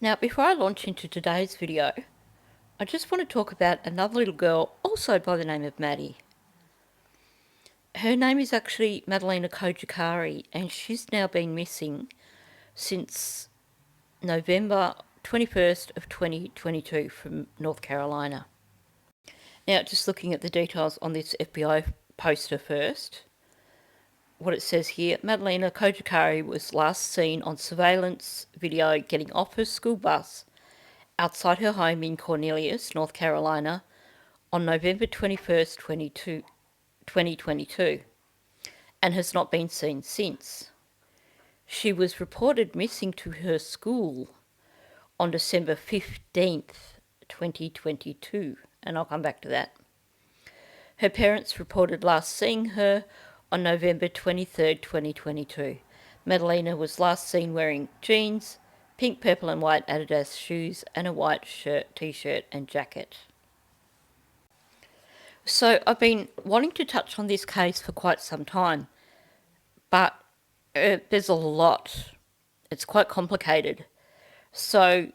Now, before I launch into today's video, I just want to talk about another little girl also by the name of Maddie. Her name is actually Madalina and she's now been missing since November 21st of 2022 from North Carolina. Now, just looking at the details on this FBI poster first, what it says here, Madalina was last seen on surveillance video getting off her school bus outside her home in Cornelius, North Carolina, on November 21st, 2022, and has not been seen since. She was reported missing to her school on December 15th, 2022, and I'll come back to that. Her parents reported last seeing her on November 23rd, 2022. Madalina was last seen wearing jeans, pink, purple and white Adidas shoes and a white t-shirt and jacket. So I've been wanting to touch on this case for quite some time, but there's a lot. It's quite complicated. So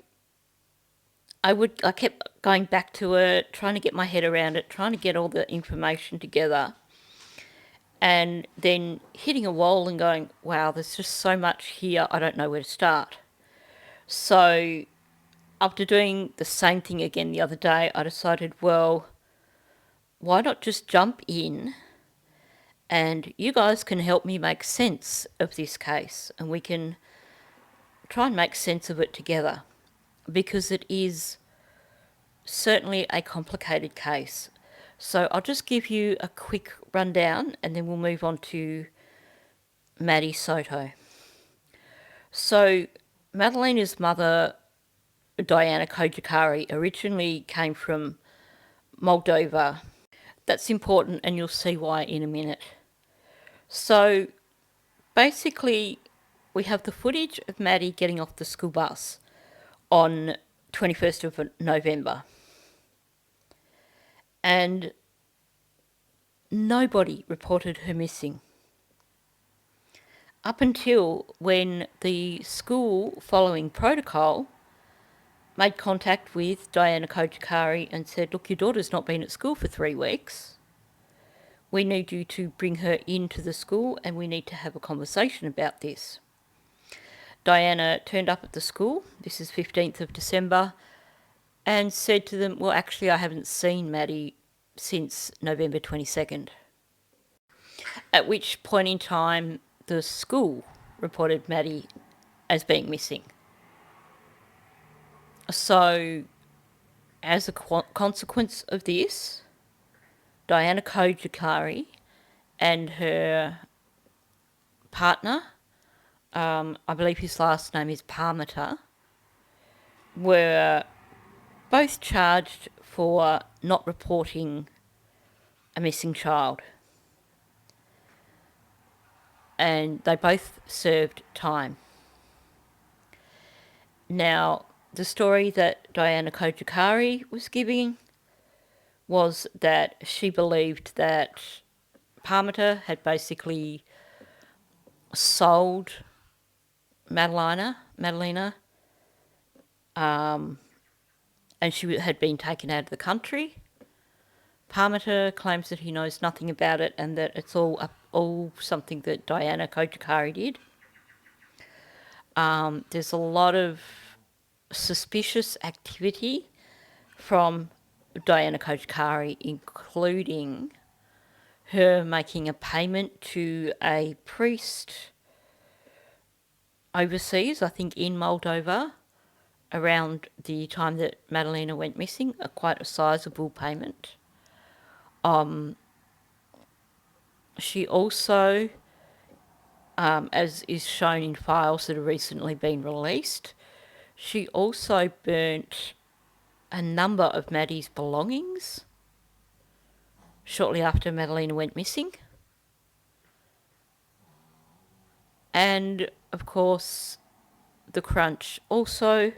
I kept going back to it, trying to get my head around it, trying to get all the information together, and then hitting a wall and going, wow, there's just so much here, I don't know where to start. So after doing the same thing again the other day, I decided, well, why not just jump in and you guys can help me make sense of this case and we can try and make sense of it together, because it is certainly a complicated case. So I'll just give you a quick rundown and then we'll move on to Maddie Soto. So Madalina's mother, Diana Kojikari, originally came from Moldova. That's important and you'll see why in a minute. So basically we have the footage of Maddie getting off the school bus on 21st of November. And nobody reported her missing. Up until when the school, following protocol, made contact with Diana Kojikari and said, look, your daughter's not been at school for 3 weeks. We need you to bring her into the school and we need to have a conversation about this. Diana turned up at the school, this is 15th of December, and said to them, well, actually, I haven't seen Maddie since November 22nd. At which point in time, the school reported Maddie as being missing. So, as a consequence of this, Diana Kojikari and her partner, I believe his last name is Parmiter, were both charged for not reporting a missing child. And they both served time. Now, the story that Diana Kojikari was giving was that she believed that Parmiter had basically sold Madalina, and she had been taken out of the country. Parmiter claims that he knows nothing about it and that it's all something that Diana Kojikari did. There's a lot of suspicious activity from Diana Kojikari, including her making a payment to a priest overseas, I think in Moldova, around the time that Madalina went missing, quite a sizable payment. She also, as is shown in files that have recently been released, she also burnt a number of Maddie's belongings shortly after Madalina went missing. And, of course, the crunch also,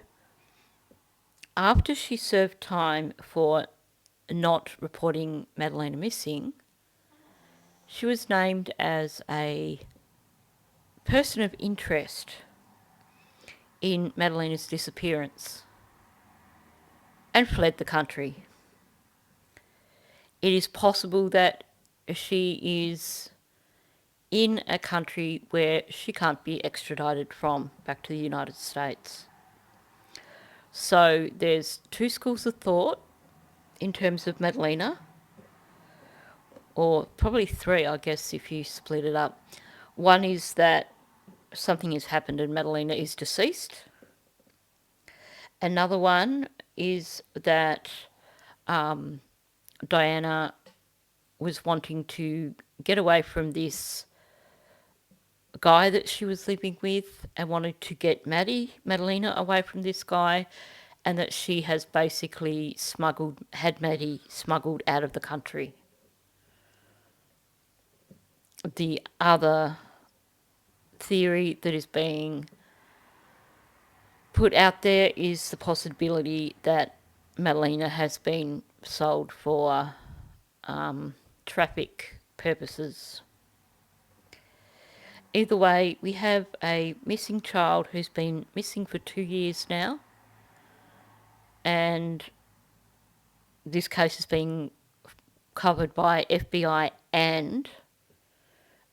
after she served time for not reporting Madalina missing, she was named as a person of interest in Madalina's disappearance and fled the country. It is possible that she is in a country where she can't be extradited from back to the United States. So there's two schools of thought in terms of Madalina, or probably three, I guess, if you split it up. One is that something has happened and Madalina is deceased. Another one is that Diana was wanting to get away from this guy that she was living with and wanted to get Madalina away from this guy, and that she has basically had Maddie smuggled out of the country. The other theory that is being put out there is the possibility that Madalina has been sold for traffic purposes. Either way, we have a missing child who's been missing for 2 years now, and this case is being covered by FBI and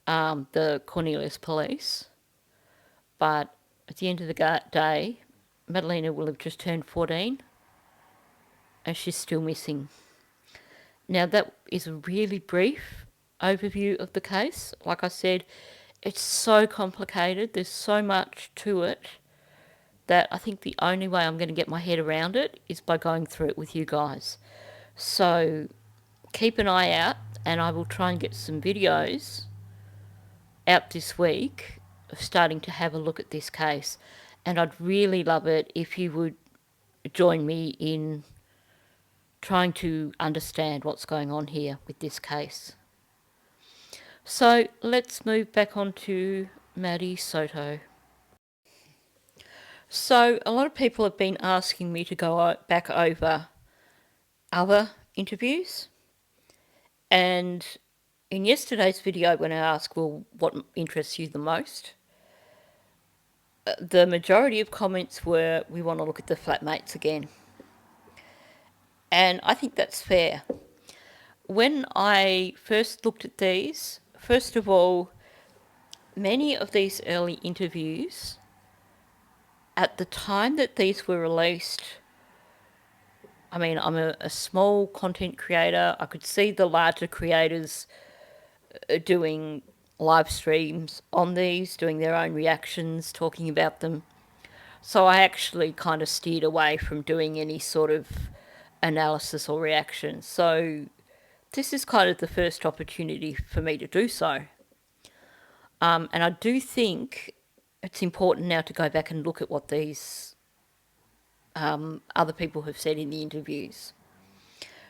the Cornelius police. But at the end of the day, Madalina will have just turned 14 and she's still missing. Now, that is a really brief overview of the case. Like I said, it's so complicated. There's so much to it that I think the only way I'm going to get my head around it is by going through it with you guys. So keep an eye out, and I will try and get some videos out this week of starting to have a look at this case. And I'd really love it if you would join me in trying to understand what's going on here with this case. So let's move back on to Maddie Soto. So a lot of people have been asking me to go back over other interviews, and in yesterday's video when I asked, well, what interests you the most, the majority of comments were, we want to look at the flatmates again. And I think that's fair. When I first looked at these, first of all, many of these early interviews, at the time that these were released, I mean, I'm a small content creator. I could see the larger creators doing live streams on these, doing their own reactions, talking about them. So I actually kind of steered away from doing any sort of analysis or reaction. So this is kind of the first opportunity for me to do so. And I do think it's important now to go back and look at what these other people have said in the interviews.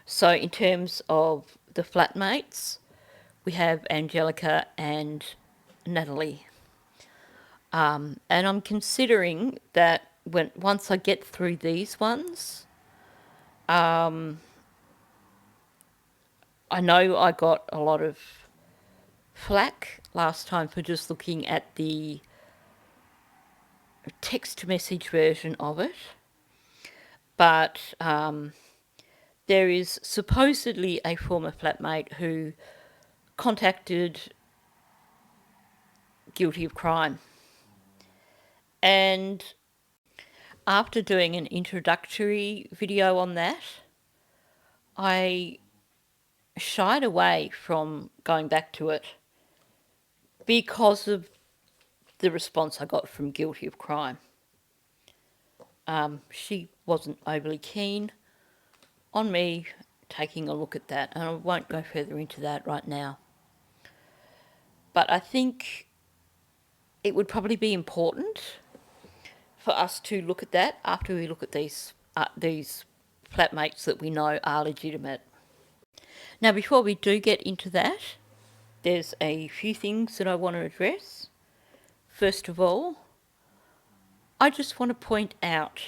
So in terms of the flatmates, we have Angelica and Natalie. And I'm considering that once I get through these ones, I know I got a lot of flack last time for just looking at the text message version of it. But there is supposedly a former flatmate who contacted Guilty of Crime. And after doing an introductory video on that, I shied away from going back to it because of the response I got from Guilty of Crime. She wasn't overly keen on me taking a look at that, and I won't go further into that right now. But I think it would probably be important for us to look at that after we look at these flatmates that we know are legitimate. Now, before we do get into that, there's a few things that I want to address. First of all, I just want to point out,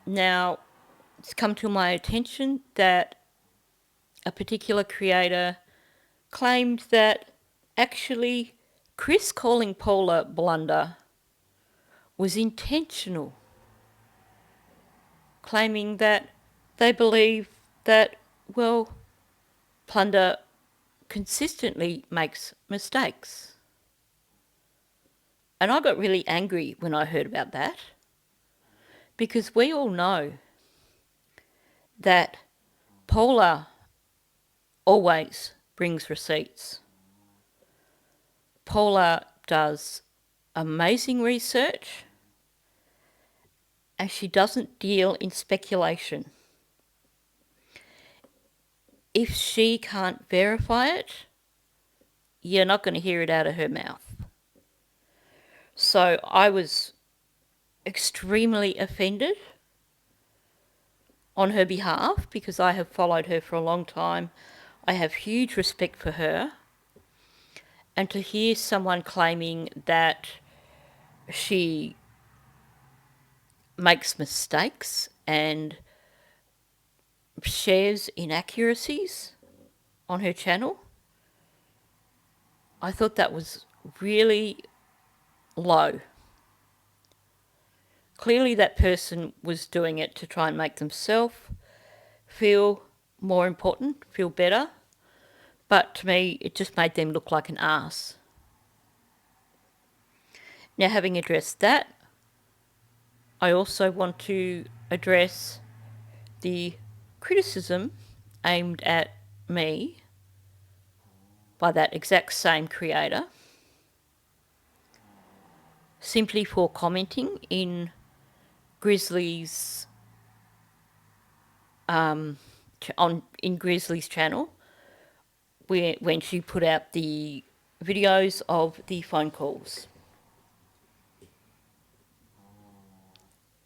now it's come to my attention that a particular creator claimed that actually Chris calling Paula blunder was intentional, claiming that they believe that, well, Plunder consistently makes mistakes. And I got really angry when I heard about that, because we all know that Paula always brings receipts. Paula does amazing research and she doesn't deal in speculation. If she can't verify it, you're not going to hear it out of her mouth. So I was extremely offended on her behalf, because I have followed her for a long time. I have huge respect for her. And to hear someone claiming that she makes mistakes and shares inaccuracies on her channel, I thought that was really low. Clearly that person was doing it to try and make themselves feel more important, feel better. But to me, it just made them look like an arse. Now, having addressed that, I also want to address the criticism aimed at me by that exact same creator, simply for commenting in Grizzly's in Grizzly's channel, when she put out the videos of the phone calls.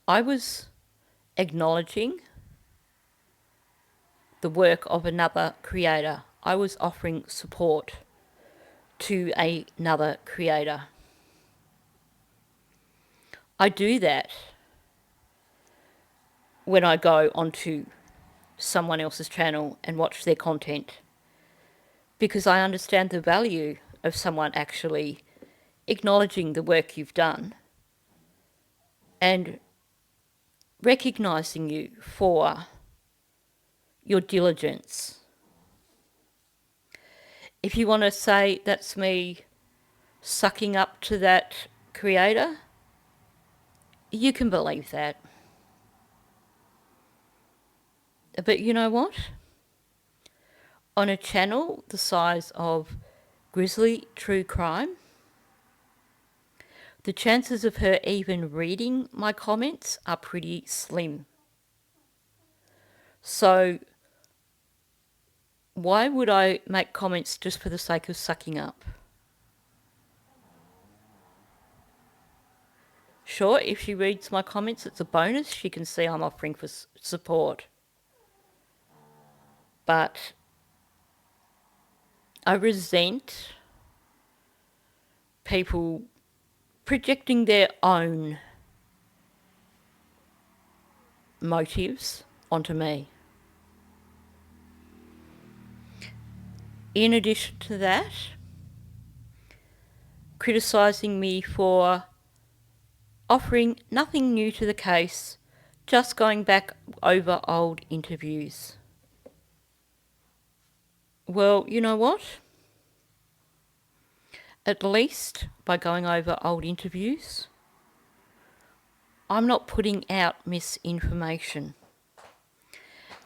I was acknowledging the work of another creator. I was offering support to another creator. I do that when I go onto someone else's channel and watch their content, because I understand the value of someone actually acknowledging the work you've done and recognising you for your diligence. If you want to say that's me sucking up to that creator, you can believe that. But you know what? On a channel the size of Grizzly True Crime, the chances of her even reading my comments are pretty slim. So why would I make comments just for the sake of sucking up? Sure, if she reads my comments, it's a bonus. She can see I'm offering for support. But I resent people projecting their own motives onto me. In addition to that, criticising me for offering nothing new to the case, just going back over old interviews. Well, you know what? At least by going over old interviews, I'm not putting out misinformation.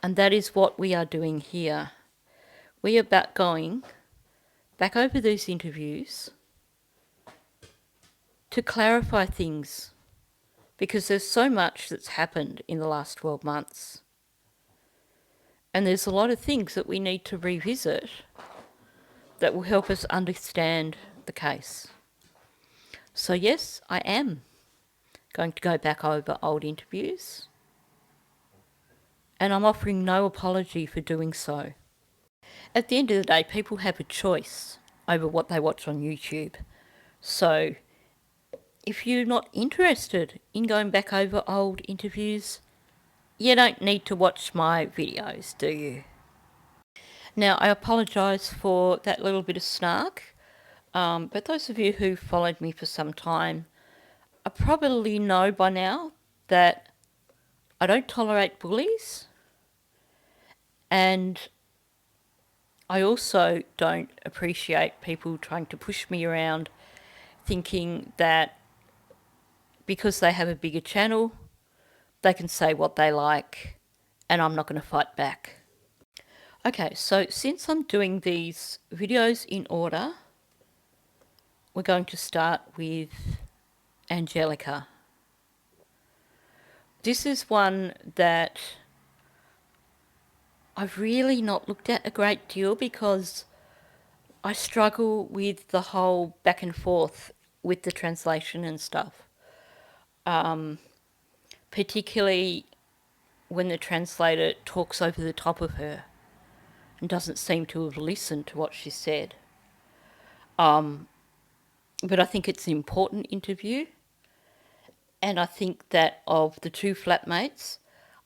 And that is what we are doing here. We are about going back over these interviews to clarify things, because there's so much that's happened in the last 12 months. And there's a lot of things that we need to revisit that will help us understand the case. So yes, I am going to go back over old interviews, and I'm offering no apology for doing so. At the end of the day, people have a choice over what they watch on YouTube. So if you're not interested in going back over old interviews, you don't need to watch my videos, do you? Now, I apologise for that little bit of snark, but those of you who followed me for some time I probably know by now that I don't tolerate bullies, and I also don't appreciate people trying to push me around, thinking that because they have a bigger channel, they can say what they like, and I'm not going to fight back. Okay, so since I'm doing these videos in order, we're going to start with Angelica. This is one that I've really not looked at a great deal because I struggle with the whole back and forth with the translation and stuff. Particularly when the translator talks over the top of her and doesn't seem to have listened to what she said. But I think it's an important interview, and I think that of the two flatmates,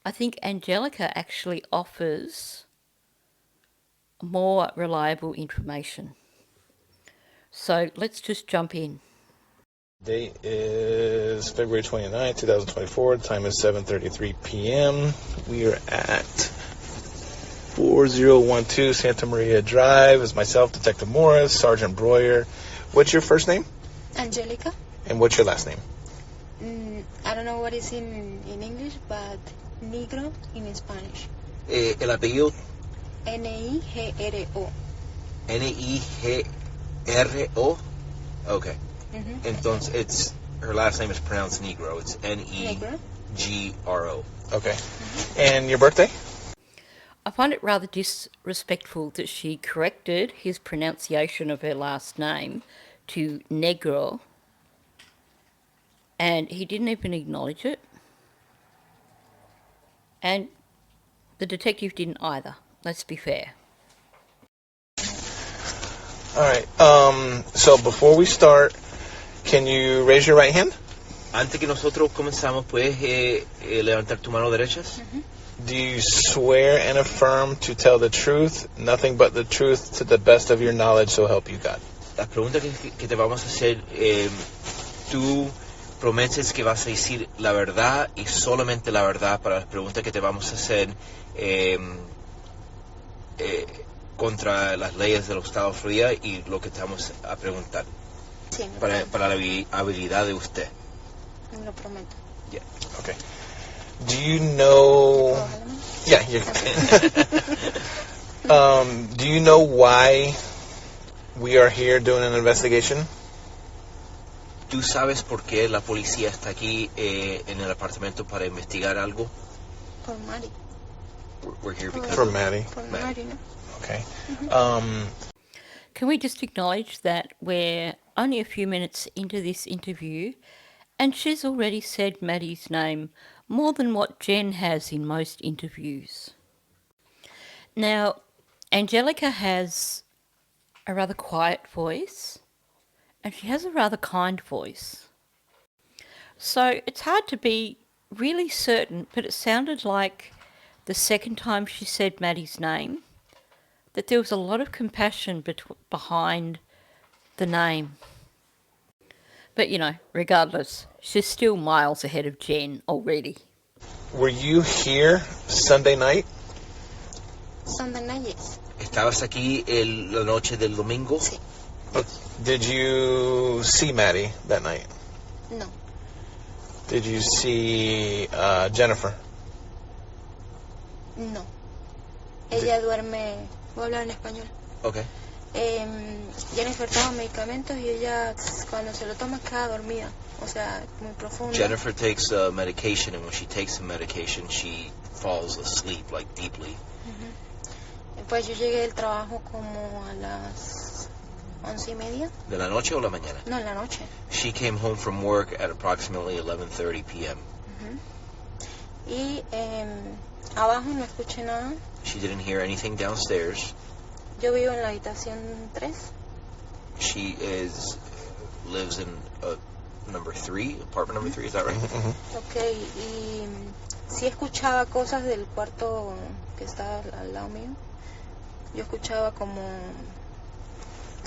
I think Angelica actually offers more reliable information. So let's just jump in. Date is February 29, 2024. Time is 7:33 p.m. We are at 4012 Santa Maria Drive. It's myself, Detective Morris, Sergeant Breuer. What's your first name? Angelica. And what's your last name? I don't know what is in English, but negro in Spanish. El apellido. Nigro. Nigro. Okay. Mm-hmm. Entonces, her last name is pronounced Negro. It's Negro. Okay. Mm-hmm. And your birthday? I find it rather disrespectful that she corrected his pronunciation of her last name to Negro, and he didn't even acknowledge it. And the detective didn't either, let's be fair. All right. So before we start, can you raise your right hand? Antes que nosotros comenzamos, ¿puedes levantar tu mano derecha? Mm-hmm. Do you swear and affirm to tell the truth, nothing but the truth, to the best of your knowledge, so help you God? La pregunta que te vamos a hacer, tú prometes que vas a decir la verdad y solamente la verdad para las preguntas que te vamos a hacer contra las leyes de los Estados Unidos y lo que te vamos a preguntar. Sí, para la habilidad de usted. lo prometo. Yeah. Okay. Do you know... Yeah, you do you know why we are here doing an investigation? ¿Tú sabes por qué la policía está aquí en el apartamento para investigar algo? Por Mari. We're here because For Maddie. Por Mari, ¿no? Okay. Can we just acknowledge that we're only a few minutes into this interview and she's already said Maddie's name more than what Jenn has in most interviews. Now, Angelica has a rather quiet voice and she has a rather kind voice. So it's hard to be really certain, but it sounded like the second time she said Maddie's name that there was a lot of compassion behind the name. But, you know, regardless, she's still miles ahead of Jenn already. Were you here Sunday night? Sunday night, yes. ¿Estabas aquí la noche del domingo? Sí. Did you see Maddie that night? No. Did you see Jennifer? No. Ella duerme... Voy a hablar en español. Okay. Jennifer toma medicamentos y ella cuando se lo toma queda dormida. O sea, muy profunda. Jennifer takes medication, and when she takes the medication, she falls asleep, like deeply. Pues yo llegué del trabajo como a las 11:30. ¿De la noche o la mañana? No, en la noche. She came home from work at approximately 11:30 p.m. Y abajo no escuché nada. She didn't hear anything downstairs. Yo vivo en la habitación 3. She lives in number 3, apartment number 3, is that right? Ok, y sí escuchaba cosas del cuarto que estaba al lado mío. Yo escuchaba como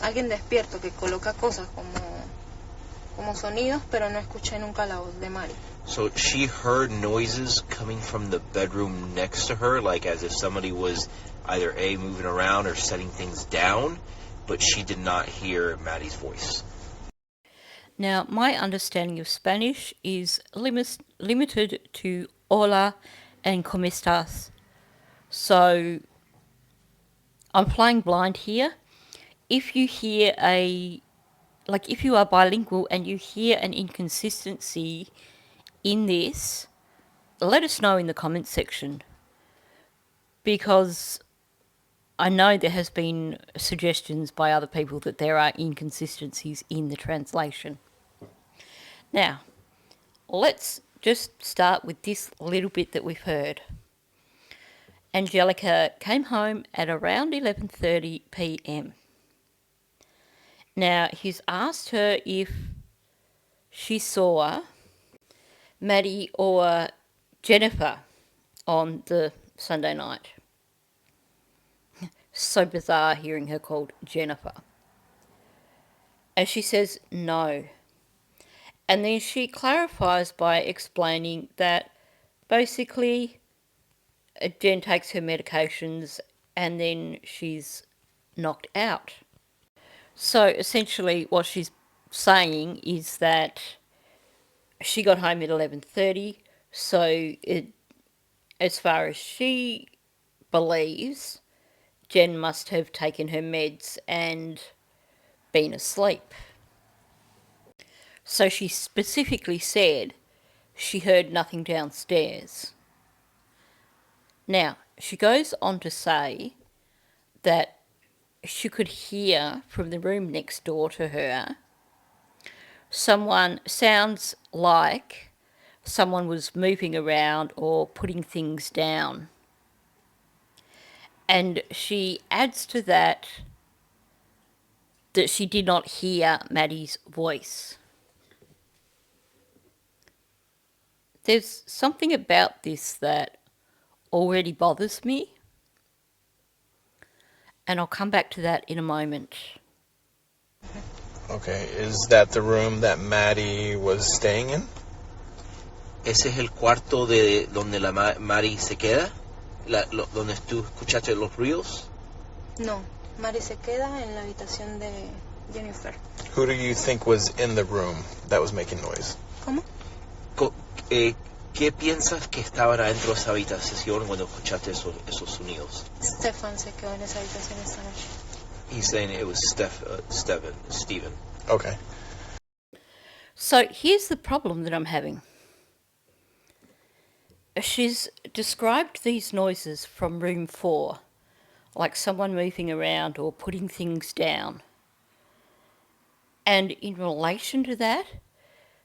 alguien despierto que coloca cosas como como sonidos, pero no escuché nunca la voz de Mari. So she heard noises coming from the bedroom next to her, like as if somebody was either A, moving around or setting things down, but she did not hear Maddie's voice. Now, my understanding of Spanish is limited to hola and ¿cómo estás? So, I'm flying blind here. If you hear if you are bilingual and you hear an inconsistency in this, let us know in the comments section. Because I know there has been suggestions by other people that there are inconsistencies in the translation. Now, let's just start with this little bit that we've heard. Angelica came home at around 11:30 p.m. Now, he's asked her if she saw Maddie or Jennifer on the Sunday night. So bizarre hearing her called Jennifer. And she says no. And then she clarifies by explaining that basically Jenn takes her medications and then she's knocked out. So essentially what she's saying is that she got home at 11:30, so as far as she believes, Jenn must have taken her meds and been asleep. So she specifically said she heard nothing downstairs. Now, she goes on to say that she could hear from the room next door to her sounds like someone was moving around or putting things down. And she adds to that she did not hear Maddie's voice. There's something about this that already bothers me, and I'll come back to that in a moment. Okay, is that the room that Maddie was staying in? ¿Ese es el cuarto de donde la Mari se queda? ¿Donde tú escuchaste los ruidos? No, Mari se queda en la habitación de Jennifer. Who do you think was in the room that was making noise? ¿Cómo? ¿Qué piensas que estaban adentro de esa habitación cuando escuchaste esos sonidos? Stefan se quedó en esa habitación esta noche. He's saying it was Stephen. Okay. So here's the problem that I'm having. She's described these noises from room 4, like someone moving around or putting things down. And in relation to that,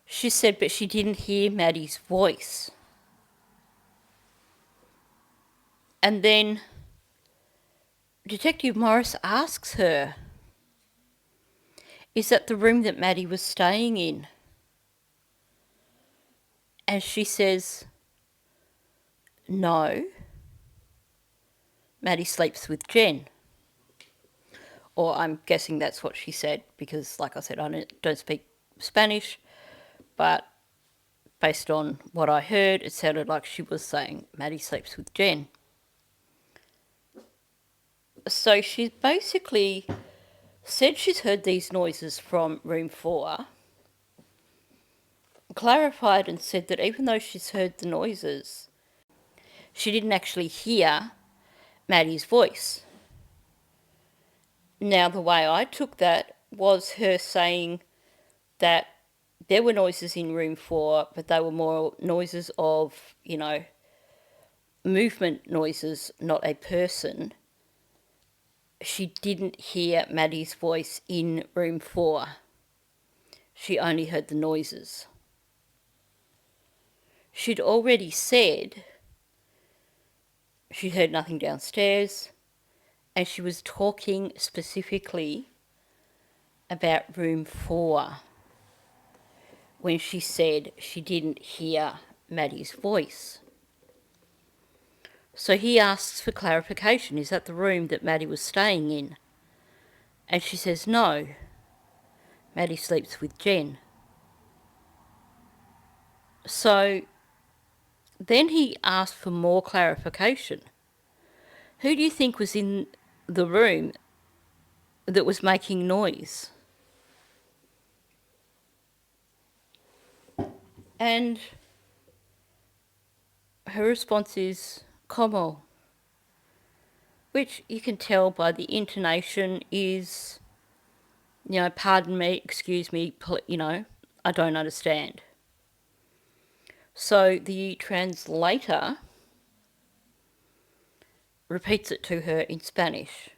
she said, but she didn't hear Maddie's voice. And then Detective Morris asks her, is that the room that Maddie was staying in? And she says, no. Maddie sleeps with Jenn. Or I'm guessing that's what she said because, like I said, I don't speak Spanish, but based on what I heard, it sounded like she was saying Maddie sleeps with Jenn. So she basically said she's heard these noises from room 4, clarified and said that even though she's heard the noises, she didn't actually hear Maddie's voice. Now, the way I took that was her saying that there were noises in room 4, but they were more noises of, movement noises, not a person. She didn't hear Maddie's voice in room 4. She only heard the noises. She'd already said she heard nothing downstairs, and she was talking specifically about room 4 when she said she didn't hear Maddie's voice. So he asks for clarification, is that the room that Maddie was staying in? And she says no, Maddie sleeps with Jenn. So then he asked for more clarification. Who do you think was in the room that was making noise? And her response is como, which you can tell by the intonation is, pardon me, excuse me, I don't understand. So the translator repeats it to her in Spanish.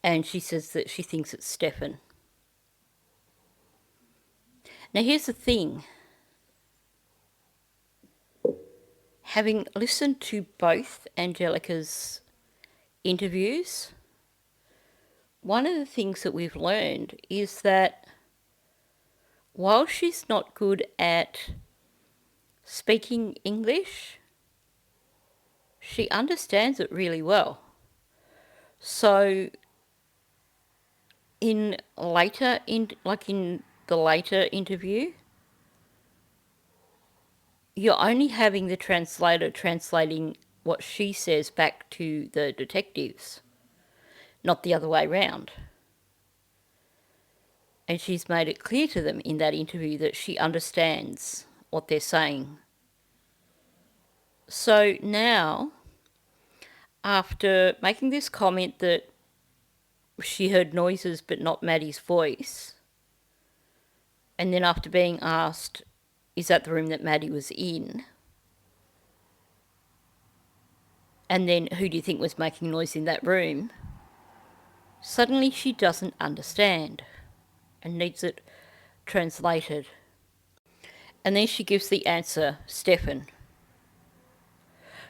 And she says that she thinks it's Stefan. Now here's the thing. Having listened to both Angelica's interviews, one of the things that we've learned is that while she's not good at speaking English, she understands it really well. So in the later interview, you're only having the translator translating what she says back to the detectives, not the other way round. And she's made it clear to them in that interview that she understands what they're saying. So now, after making this comment that she heard noises but not Maddie's voice, and then after being asked, is that the room that Maddie was in? And then, who do you think was making noise in that room? Suddenly she doesn't understand and needs it translated. And then she gives the answer, Stefan.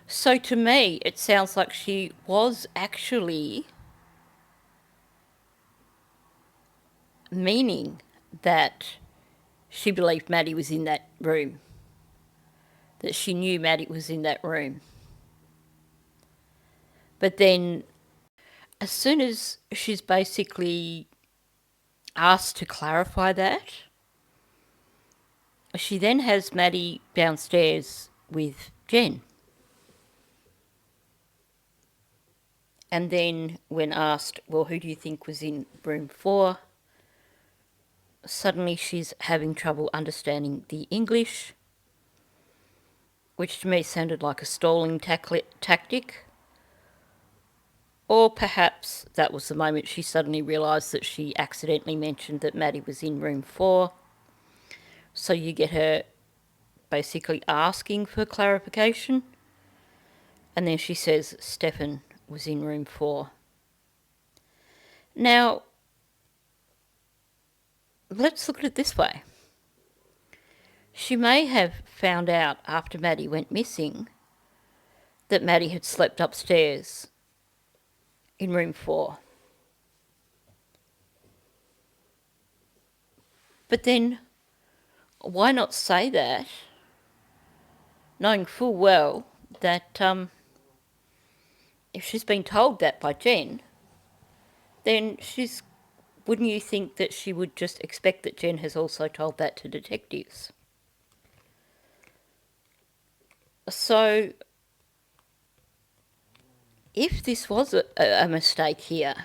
So to me, it sounds like she was actually meaning that she believed Maddie was in that room, that she knew Maddie was in that room. But then, as soon as she's basically asked to clarify that, she then has Maddie downstairs with Jenn. And then when asked, well, who do you think was in room 4? Suddenly she's having trouble understanding the English, which to me sounded like a stalling tactic. Or perhaps that was the moment she suddenly realised that she accidentally mentioned that Maddie was in room 4. So you get her basically asking for clarification. And then she says Stefan was in room 4. Now, let's look at it this way. She may have found out after Maddie went missing that Maddie had slept upstairs in room 4. But then, why not say that, knowing full well that if she's been told that by Jenn, then wouldn't you think that she would just expect that Jenn has also told that to detectives? So, if this was a mistake here,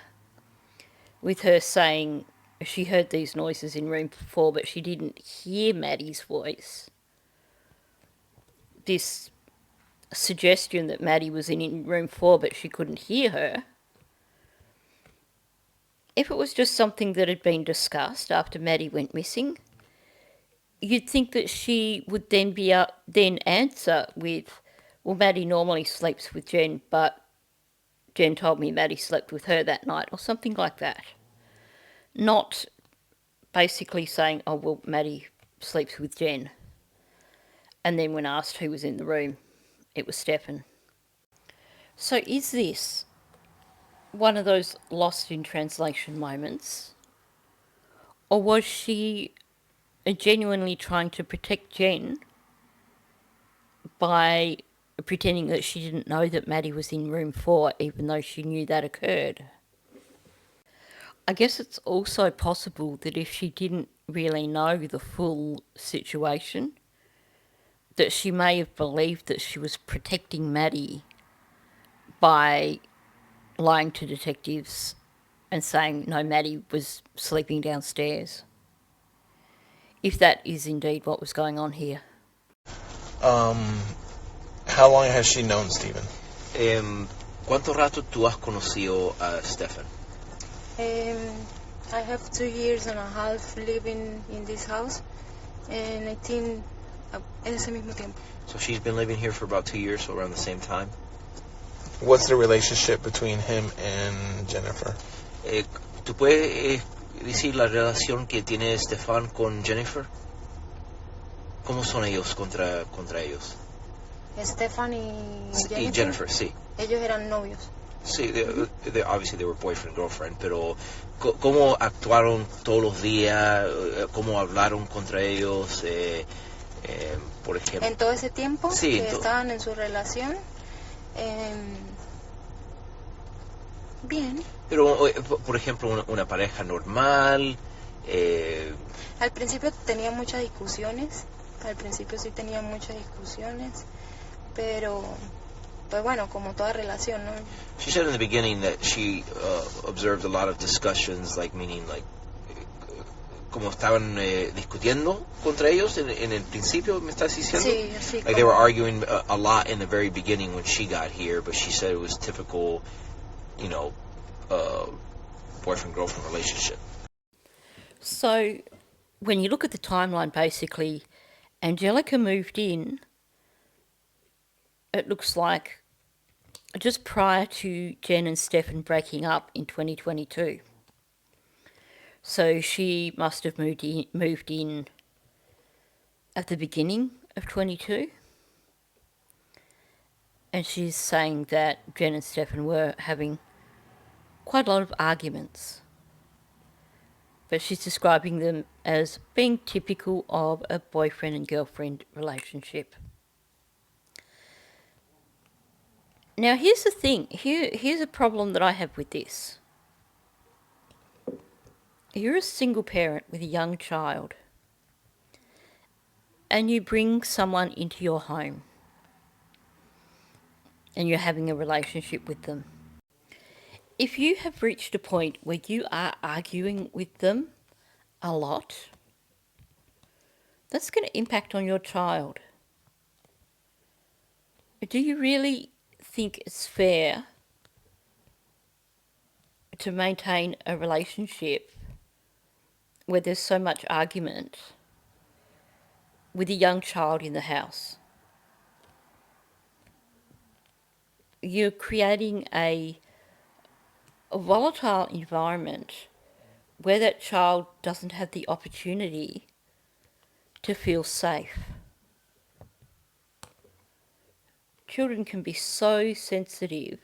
with her saying she heard these noises in room 4 but she didn't hear Maddie's voice, this suggestion that Maddie was in room 4 but she couldn't hear her, if it was just something that had been discussed after Maddie went missing, you'd think that she would then then answer with, well, Maddie normally sleeps with Jenn, but Jenn told me Maddie slept with her that night, or something like that. Not basically saying, oh, well, Maddie sleeps with Jenn. And then when asked who was in the room, it was Stefan. So is this one of those lost in translation moments? Or was she genuinely trying to protect Jenn by pretending that she didn't know that Maddie was in room 4, even though she knew that occurred? I guess it's also possible that if she didn't really know the full situation, that she may have believed that she was protecting Maddie by lying to detectives and saying, no, Maddie was sleeping downstairs. If that is indeed what was going on here. How long has she known Stephen? ¿Cuánto rato tú has conocido a Stefan? I have 2 years and a half living in this house, and I think en ese mismo tiempo. So she's been living here for about 2 years, so around the same time. What's the relationship between him and Jennifer? ¿Tú puedes decir la relación que tiene Stefan con Jennifer? ¿Cómo son ellos contra ellos? Stefan y Jennifer. Y Jennifer, sí. Ellos eran novios. Sí, obviously they were boyfriend, girlfriend, pero ¿cómo actuaron todos los días? ¿Cómo hablaron contra ellos? Por ejemplo. En todo ese tiempo sí, que estaban en su relación, bien. Pero, por ejemplo, una pareja normal. Al principio tenía muchas discusiones. Al principio sí tenía muchas discusiones, pero pues bueno, como toda relación, ¿no? She said in the beginning that she observed a lot of discussions, meaning como estaban discutiendo contra ellos en el principio, ¿me estás diciendo? Sí, sí. They were arguing a lot in the very beginning when she got here, but she said it was typical, boyfriend-girlfriend relationship. So, when you look at the timeline, basically, Angelica moved in, it looks like, just prior to Jenn and Stefan breaking up in 2022. So she must have moved in at the beginning of 22. And she's saying that Jenn and Stefan were having quite a lot of arguments. But she's describing them as being typical of a boyfriend and girlfriend relationship. Now, here's the thing. Here's a problem that I have with this. You're a single parent with a young child, and you bring someone into your home, and you're having a relationship with them. If you have reached a point where you are arguing with them a lot, that's going to impact on your child. Do you really think it's fair to maintain a relationship where there's so much argument with a young child in the house? You're creating a volatile environment where that child doesn't have the opportunity to feel safe. Children can be so sensitive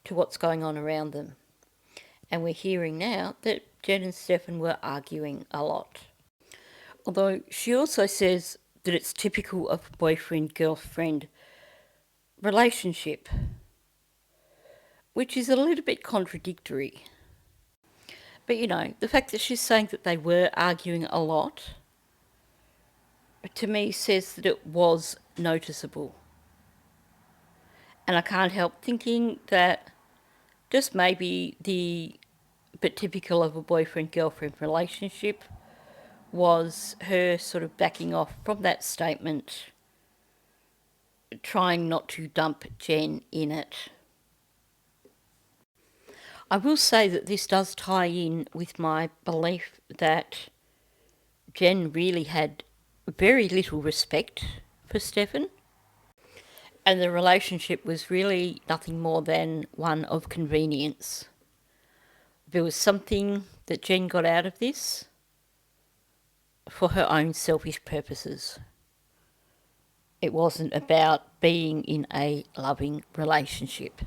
to what's going on around them. And we're hearing now that Jenn and Stefan were arguing a lot. Although she also says that it's typical of a boyfriend-girlfriend relationship, which is a little bit contradictory. But the fact that she's saying that they were arguing a lot, to me says that it was noticeable. And I can't help thinking that just maybe but typical of a boyfriend-girlfriend relationship was her sort of backing off from that statement, trying not to dump Jenn in it. I will say that this does tie in with my belief that Jenn really had very little respect for Stefan, and the relationship was really nothing more than one of convenience. There was something that Jenn got out of this for her own selfish purposes. It wasn't about being in a loving relationship.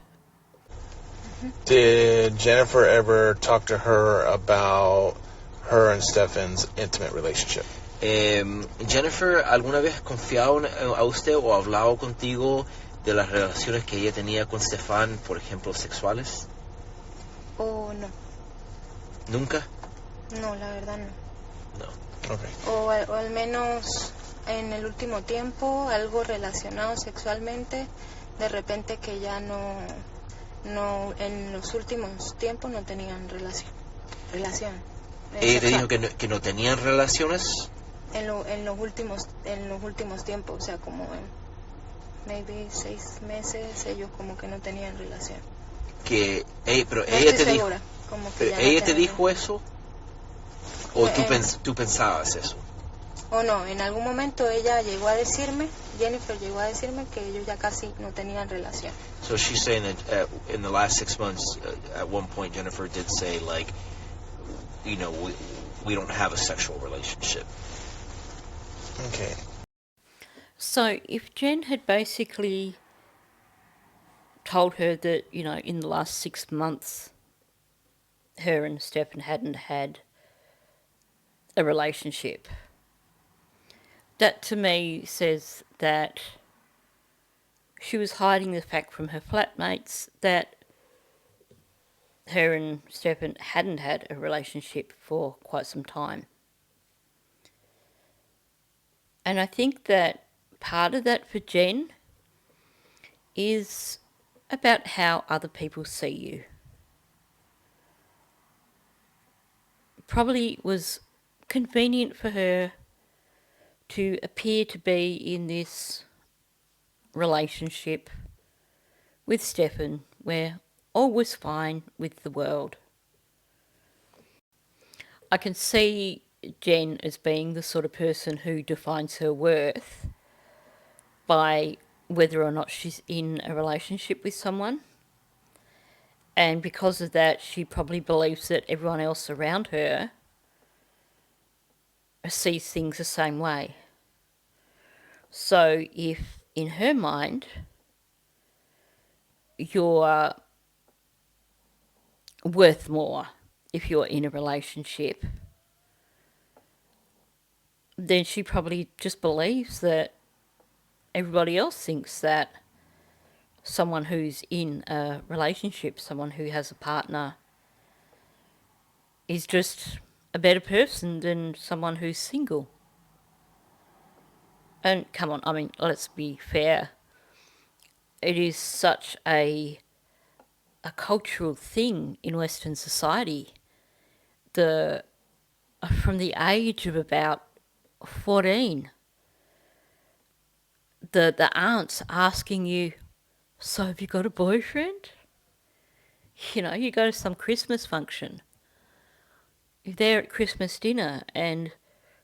Did Jennifer ever talk to her about her and Stefan's intimate relationship? Jennifer, ¿alguna vez confiado a usted o hablado contigo de las relaciones que ella tenía con Stefan, por ejemplo, sexuales? Oh, no. Nunca? No, la verdad no. No. Okay. O al menos en el último tiempo, algo relacionado sexualmente, de repente que ya no en los últimos tiempos no tenían relación Ella te sexual. dijo que no tenían relaciones. En los últimos tiempos, o sea, como en maybe 6 meses, ellos como que no tenían relación. Pero No ella estoy te segura, como que ya no ella te tenían. dijo eso, o En- tú pensabas eso. O no, en algún momento ella llegó a decirme, Jennifer llegó a decirme que ellos ya casi no tenían relación. So she's saying that in the last 6 months, at one point Jennifer did say, like, you know, we don't have a sexual relationship. Okay. So if Jen had basically told her that, you know, in the last 6 months, her and Stefan hadn't had a relationship, that to me says that she was hiding the fact from her flatmates that her and Stefan hadn't had a relationship for quite some time. And I think that part of that for Jen is about how other people see you. Probably was convenient for her to appear to be in this relationship with Stefan where all was fine with the world. I can see Jen as being the sort of person who defines her worth by whether or not she's in a relationship with someone. And because of that, she probably believes that everyone else around her sees things the same way. So if in her mind you're worth more if you're in a relationship, then she probably just believes that everybody else thinks that someone who's in a relationship, someone who has a partner, is just a better person than someone who's single. And come on, I mean, let's be fair. It is such a cultural thing in Western society. From the age of about 14, the aunt's asking you, so have you got a boyfriend? You know, you go to some Christmas function. You're there at Christmas dinner and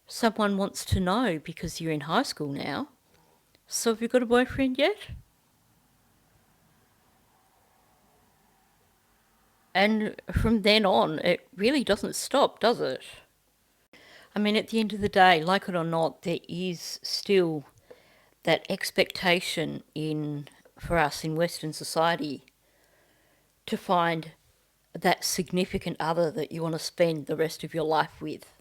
someone wants to know because you're in high school now, so have you got a boyfriend yet? And from then on, it really doesn't stop, does it? I mean, at the end of the day, like it or not, there is still that expectation for us in Western society to find that significant other that you want to spend the rest of your life with.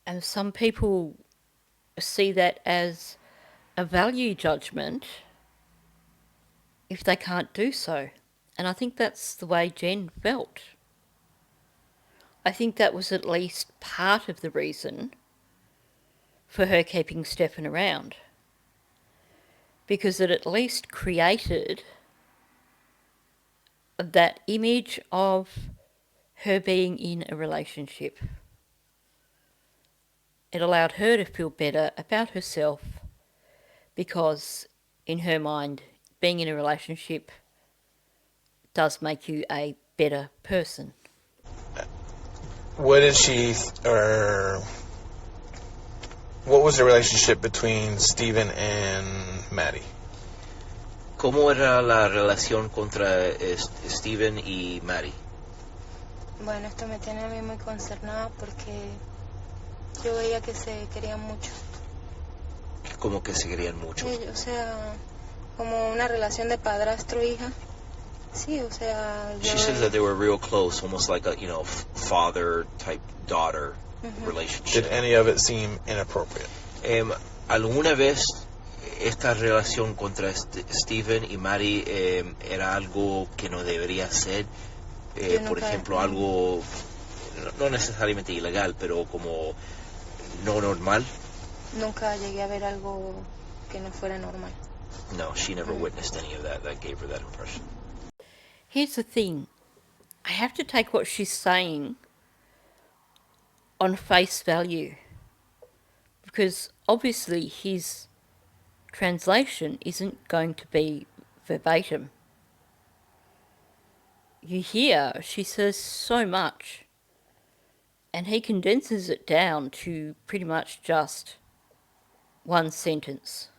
And some people see that as a value judgment if they can't do so. And I think that's the way Jen felt. I think that was at least part of the reason for her keeping Stefan around. Because it at least created that image of her being in a relationship. It allowed her to feel better about herself because, in her mind, being in a relationship does make you a better person. What was the relationship between Steven and Maddie? ¿Cómo era la relación contra Steven y Maddie? Bueno, esto me tiene a mí muy concernada porque yo veía que se querían mucho. ¿Cómo que se querían mucho? O sea, como una relación de padrastro-hija. Sí, o sea, She says that they were real close, almost like a, father type daughter relationship. Did any of it seem inappropriate? ¿Alguna vez esta relación contra Steven y Maddie era algo que no debería ser Por ejemplo, algo no necesariamente ilegal, pero como no normal. Nunca llegué a ver algo que no fuera normal. No, she never witnessed any of that. That gave her that impression. Here's the thing. I have to take what she's saying on face value, because obviously his translation isn't going to be verbatim. You hear she says so much, and he condenses it down to pretty much just one sentence.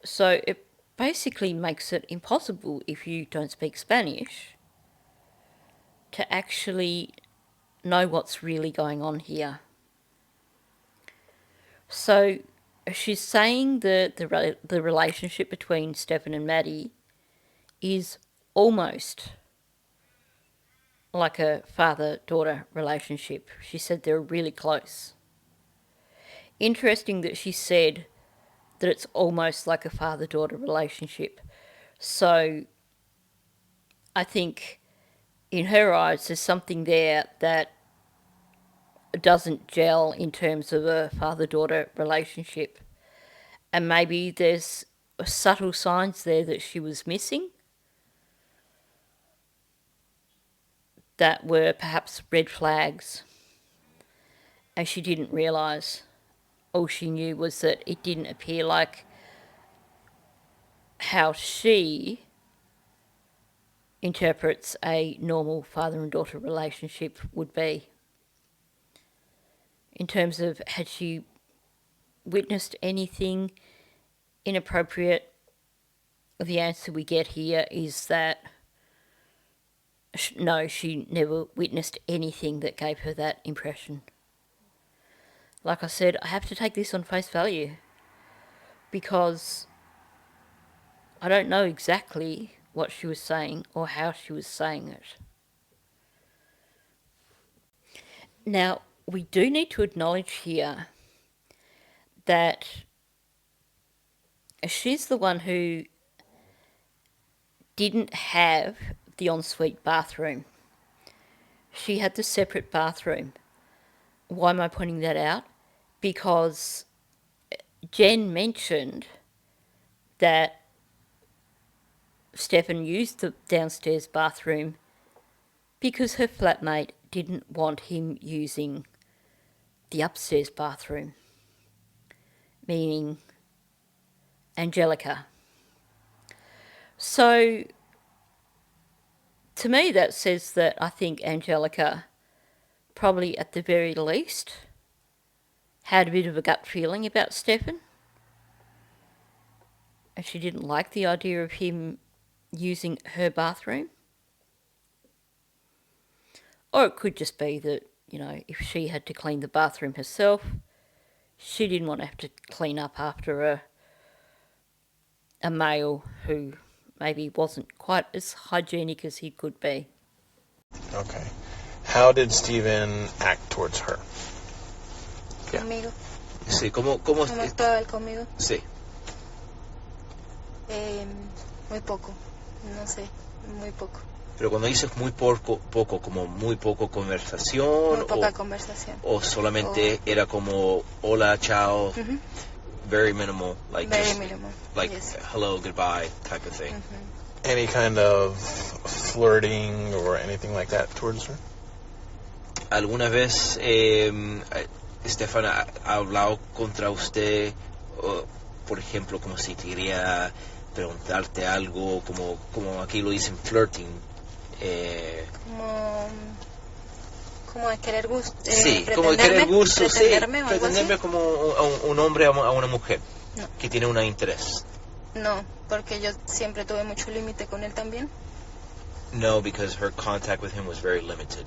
So it basically makes it impossible, if you don't speak Spanish, to actually know what's really going on here. So she's saying that the relationship between Stefan and Maddie is almost like a father-daughter relationship. She said they're really close. Interesting that she said that it's almost like a father-daughter relationship. So I think in her eyes there's something there that doesn't gel in terms of a father-daughter relationship. And maybe there's subtle signs there that she was missing that were perhaps red flags, and she didn't realise. All she knew was that it didn't appear like how she interprets a normal father and daughter relationship would be. In terms of, had she witnessed anything inappropriate, the answer we get here is that no, she never witnessed anything that gave her that impression. Like I said, I have to take this on face value because I don't know exactly what she was saying or how she was saying it. Now, we do need to acknowledge here that she's the one who didn't have the ensuite bathroom. She had the separate bathroom. Why am I pointing that out? Because Jenn mentioned that Stefan used the downstairs bathroom because her flatmate didn't want him using the upstairs bathroom, meaning Angelica. So, to me that says that I think Angelica probably at the very least had a bit of a gut feeling about Stefan, and she didn't like the idea of him using her bathroom. Or it could just be that, you know, if she had to clean the bathroom herself, she didn't want to have to clean up after a male who maybe wasn't quite as hygienic as he could be. Okay. How did Steven act towards her? Conmigo. Sí, ¿cómo actuaba él conmigo? Sí. Muy poco, no sé, muy poco. Pero cuando dices muy poco, como muy poco conversación. Muy poca conversación. O solamente era como hola, chao, very minimal, like very just, minimal, like yes. Hello, goodbye type of thing. Any kind of flirting or anything like that towards her? ¿Alguna vez Stefan ha hablado contra usted, por ejemplo, como si quería preguntarte algo, como aquí lo dicen flirting? Como de querer gusto. Sí, como de querer gusto, sí. Pretenderme como un hombre a una mujer no. Que tiene un interés. No, porque yo siempre tuve mucho límite con él también. No, because her contact with him was very limited.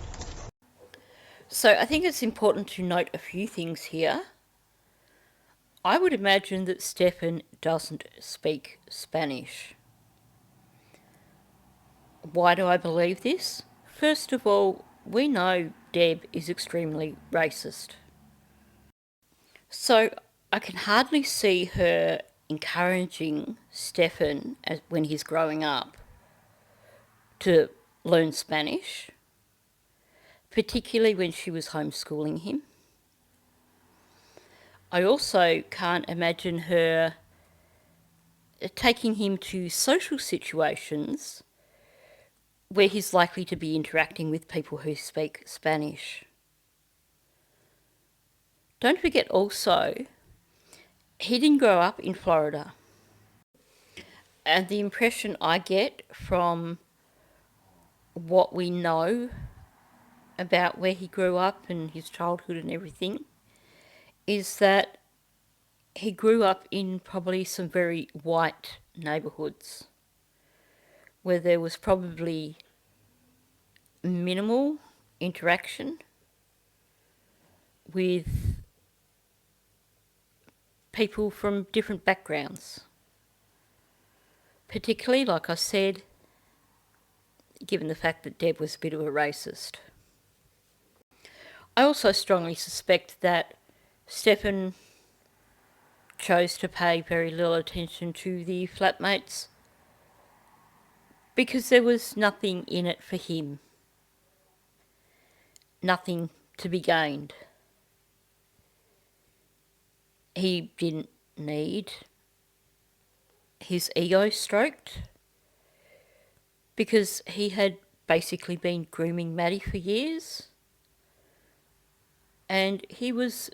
So I think it's important to note a few things here. I would imagine that Stefan doesn't speak Spanish. Why do I believe this? First of all, we know Deb is extremely racist. So I can hardly see her encouraging Stefan when he's growing up to learn Spanish, particularly when she was homeschooling him. I also can't imagine her taking him to social situations where he's likely to be interacting with people who speak Spanish. Don't forget also, he didn't grow up in Florida. And the impression I get from what we know about where he grew up and his childhood and everything is that he grew up in probably some very white neighbourhoods where there was probably minimal interaction with people from different backgrounds. Particularly, like I said, given the fact that Deb was a bit of a racist. I also strongly suspect that Stefan chose to pay very little attention to the flatmates because there was nothing in it for him. Nothing to be gained. He didn't need his ego stroked because he had basically been grooming Maddie for years and he was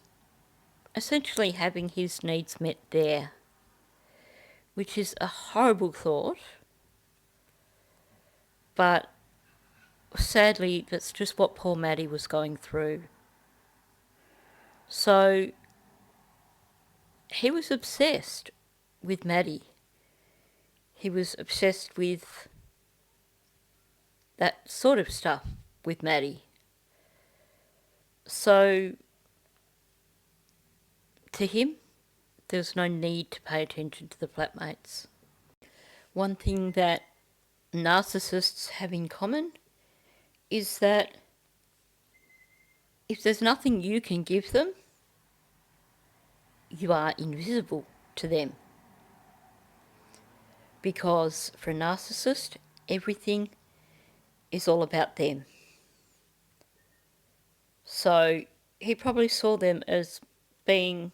essentially having his needs met there, which is a horrible thought, but sadly that's just what poor Maddie was going through. So he was obsessed with Maddie. He was obsessed with that sort of stuff with Maddie. So to him, there's no need to pay attention to the flatmates. One thing that narcissists have in common is that if there's nothing you can give them, you are invisible to them. Because for a narcissist, everything is all about them. So he probably saw them as being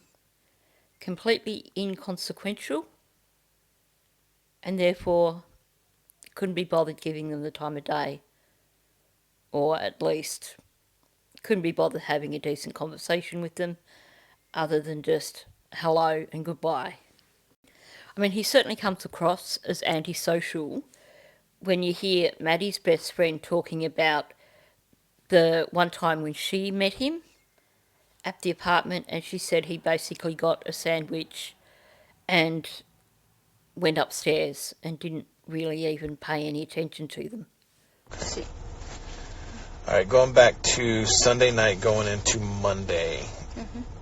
completely inconsequential and therefore couldn't be bothered giving them the time of day, or at least couldn't be bothered having a decent conversation with them other than just hello and goodbye. I mean, he certainly comes across as antisocial when you hear Maddie's best friend talking about the one time when she met him at the apartment and she said he basically got a sandwich and went upstairs and didn't really even pay any attention to them. Sí. All right, going back to Sunday night, going into Monday,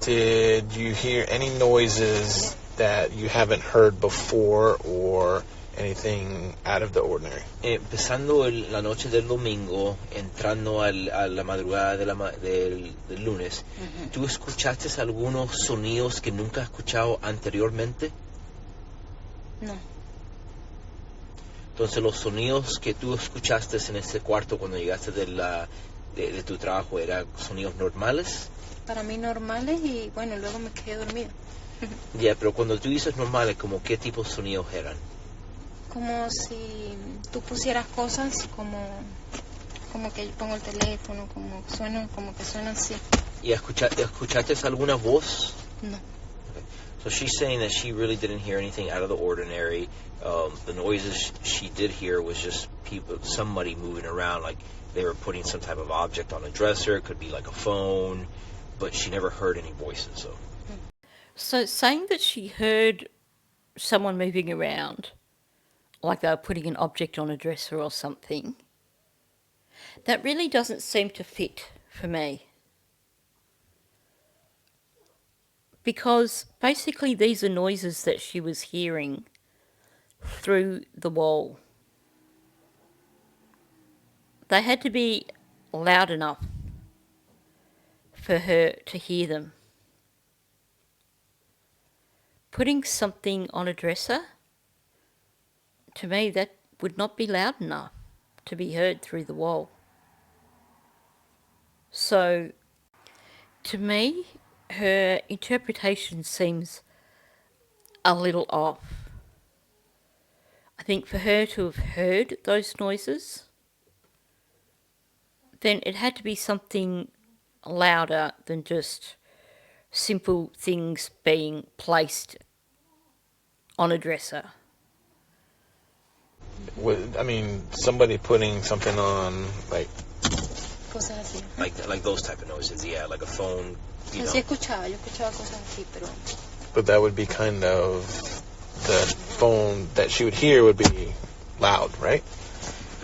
did you hear any noises that you haven't heard before or anything out of the ordinary? Empezando la noche del domingo, entrando a la madrugada del lunes, ¿tú escuchaste algunos sonidos que nunca has escuchado anteriormente? No. Entonces los sonidos que tú escuchaste en ese cuarto cuando llegaste de tu trabajo eran sonidos normales. Para mí normales y bueno, luego me quedé dormida. Ya, pero cuando tú dices normales, ¿como qué tipo de sonidos eran? Como si tú pusieras cosas como que yo pongo el teléfono, como que suena así. ¿Y escuchaste alguna voz? No. So she's saying that she really didn't hear anything out of the ordinary. The noises she did hear was just somebody moving around, like they were putting some type of object on a dresser. It could be like a phone, but she never heard any voices. So saying that she heard someone moving around, like they were putting an object on a dresser or something, that really doesn't seem to fit for me. Because basically these are noises that she was hearing through the wall. They had to be loud enough for her to hear them. Putting something on a dresser, to me that would not be loud enough to be heard through the wall. So, to me, her interpretation seems a little off. I think for her to have heard those noises, then it had to be something louder than just simple things being placed on a dresser. I mean, somebody putting something on, like... Cosas así. Like those type of noises, yeah, like a phone, you know. Sí yo escuchaba cosas así, pero... But that would be kind of... The phone that she would hear would be loud, right?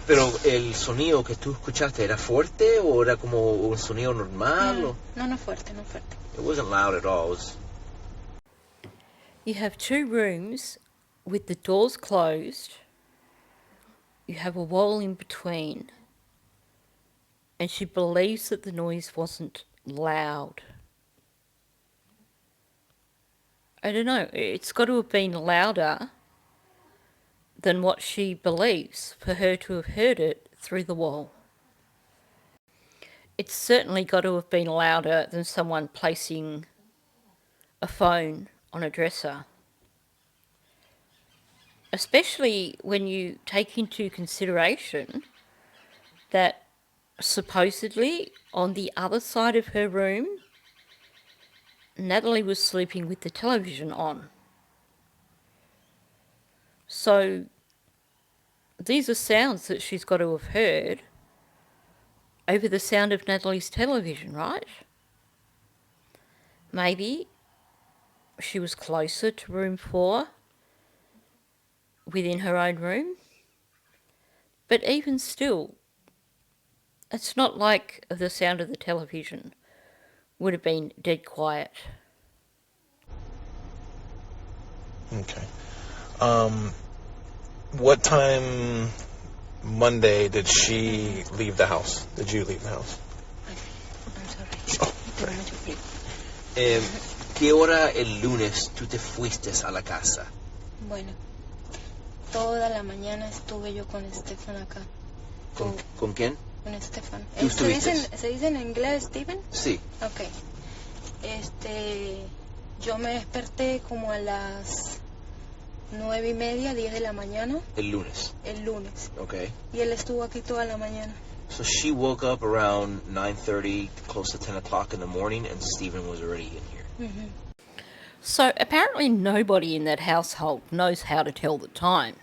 Pero el sonido que tú escuchaste, ¿era fuerte o era como un sonido normal? No fuerte. It wasn't loud at all. It was... You have two rooms with the doors closed. You have a wall in between. And she believes that the noise wasn't loud. I don't know, it's got to have been louder than what she believes for her to have heard it through the wall. It's certainly got to have been louder than someone placing a phone on a dresser. Especially when you take into consideration that supposedly on the other side of her room, Natalie was sleeping with the television on. So these are sounds that she's got to have heard over the sound of Natalie's television, right? Maybe she was closer to room 4 within her own room. But even still, it's not like the sound of the television would have been dead quiet. Okay. What time Monday did she leave the house? Did you leave the house? I'm sorry. Tengo mucho frío. ¿Qué hora el lunes tú te fuiste a la casa? Bueno, toda la mañana estuve yo con Stefan acá. ¿Con quién? Con Stefan. ¿Tú estuviste? ¿Se dice en inglés, Steven? Sí. Ok. Yo me desperté como a las 9:30, 10 de la mañana. El lunes. El lunes. Okay. Y él estuvo aquí toda la mañana. So she woke up around 9:30, close to 10 o'clock in the morning, and Stephen was already in here. Mm-hmm. So apparently nobody in that household knows how to tell the time.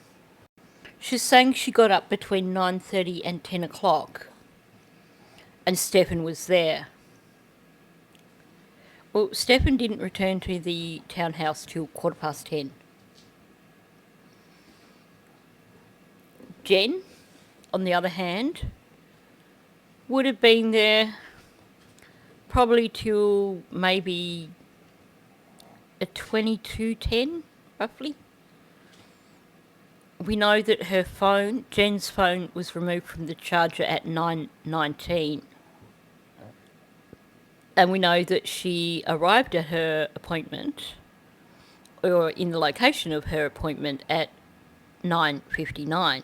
She's saying she got up between 9:30 and 10 o'clock. And Stefan was there. Well, Stefan didn't return to the townhouse till 10:15. Jenn, on the other hand, would have been there probably till maybe at 22:10, roughly. We know that her phone, Jenn's phone, was removed from the charger at 9:19. And we know that she arrived at her appointment, or in the location of her appointment, at 9:59.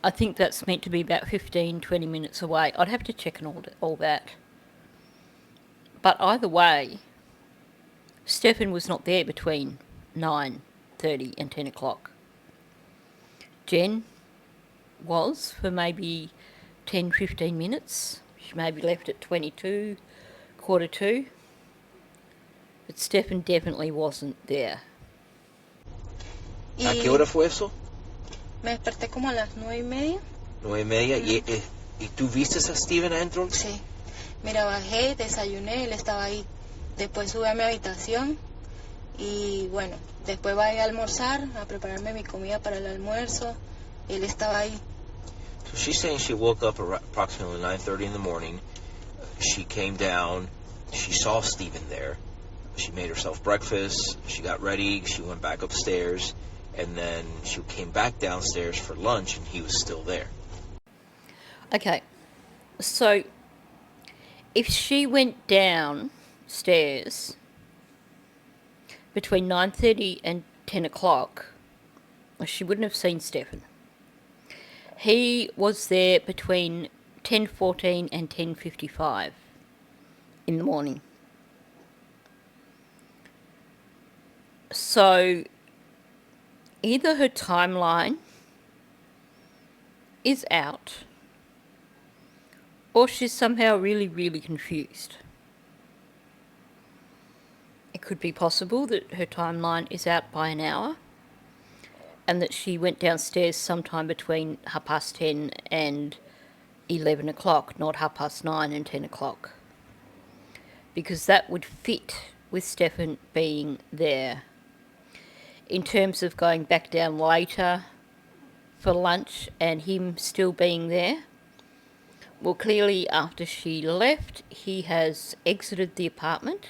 I think that's meant to be about 15-20 minutes away. I'd have to check on all that. But either way, Stefan was not there between 9:30 and 10 o'clock. Jenn was for maybe 10-15 minutes. She maybe left at 22, 1:45. But Stefan definitely wasn't there. ¿A qué hora fue eso? Me desperté como a las 9:30. 9:30. ¿Y tú viste a Steven adentro? Sí. Mira, bajé, desayuné, él estaba ahí. Después subí a mi habitación y bueno, después bajé a almorzar, a prepararme mi comida para el almuerzo. Él estaba ahí. So she's saying she woke up approximately 9:30 in the morning. She came down. She saw Steven there. She made herself breakfast. She got ready. She went back upstairs. And then she came back downstairs for lunch, and he was still there. Okay, so if she went downstairs between 9:30 and 10 o'clock, she wouldn't have seen Stefan. He was there between 10:14 and 10:55 in the morning. So either her timeline is out, or she's somehow really, really confused. It could be possible that her timeline is out by an hour and that she went downstairs sometime between 10:30 and 11 o'clock, not 9:30 and 10 o'clock. Because that would fit with Stefan being there. In terms of going back down later for lunch and him still being there, well, clearly after she left, he has exited the apartment,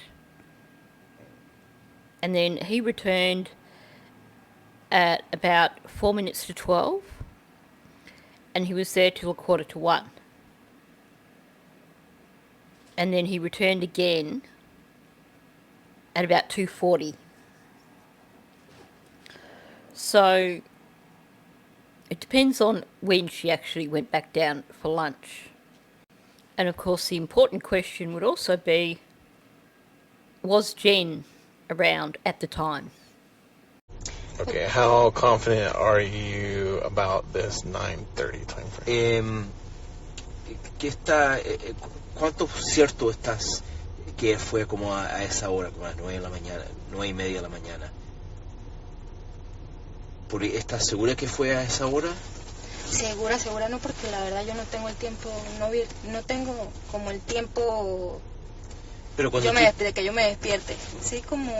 and then he returned at about 4 minutes to 12, and he was there till 1:45. And then he returned again at about 2:40. So it depends on when she actually went back down for lunch. And of course the important question would also be, was Jenn around at the time? Okay, how confident are you about this 9:30 time frame? ¿Cuánto cierto estás que fue como a esa hora, como a las 9 de la mañana, 9:30 de la mañana? ¿Estás segura que fue a esa hora? Segura no, porque la verdad yo no tengo el tiempo, no tengo como el tiempo pero cuando de que yo me despierte, sí, como...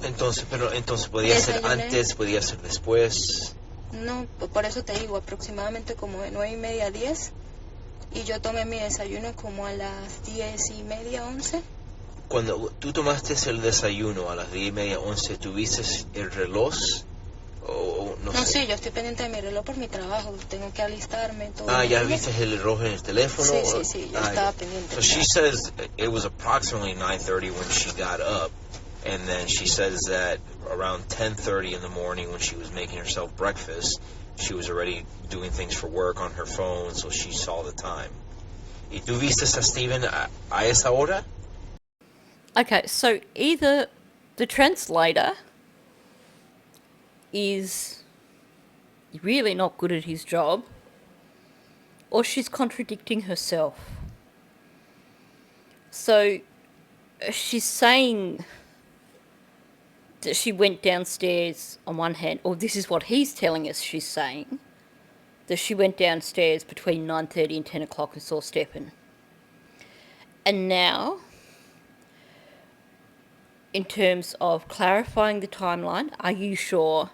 Entonces podía ser antes, podía ser después. No, por eso te digo, aproximadamente como de 9:30 a 10, y yo tomé mi desayuno como a las 10:30, 11. Cuando tú tomaste el desayuno a las 10:30, 11, ¿tuviste el reloj? No sé. Sí, yo estoy pendiente de mi reloj por mi trabajo, tengo que alistarme, todo. ¿Ya viste el reloj en el teléfono? Sí, yo estaba pendiente. So she says it was approximately 9:30 when she got up, and then she says that around 10:30 in the morning when she was making herself breakfast, she was already doing things for work on her phone, so she saw the time. ¿Y tú viste a Steven a esa hora? Okay, so either the translator is really not good at his job, or she's contradicting herself. So she's saying that she went downstairs on one hand, or this is what he's telling us she's saying, that she went downstairs between 9:30 and 10 o'clock and saw Stefan. And now, in terms of clarifying the timeline, are you sure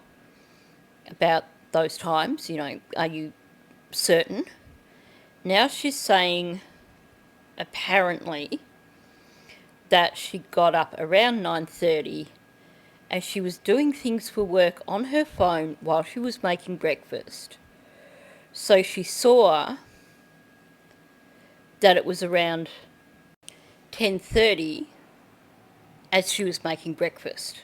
about those times? You know, are you certain? Now she's saying, apparently, that she got up around 9:30 and she was doing things for work on her phone while she was making breakfast. So she saw that it was around 10:30 as she was making breakfast,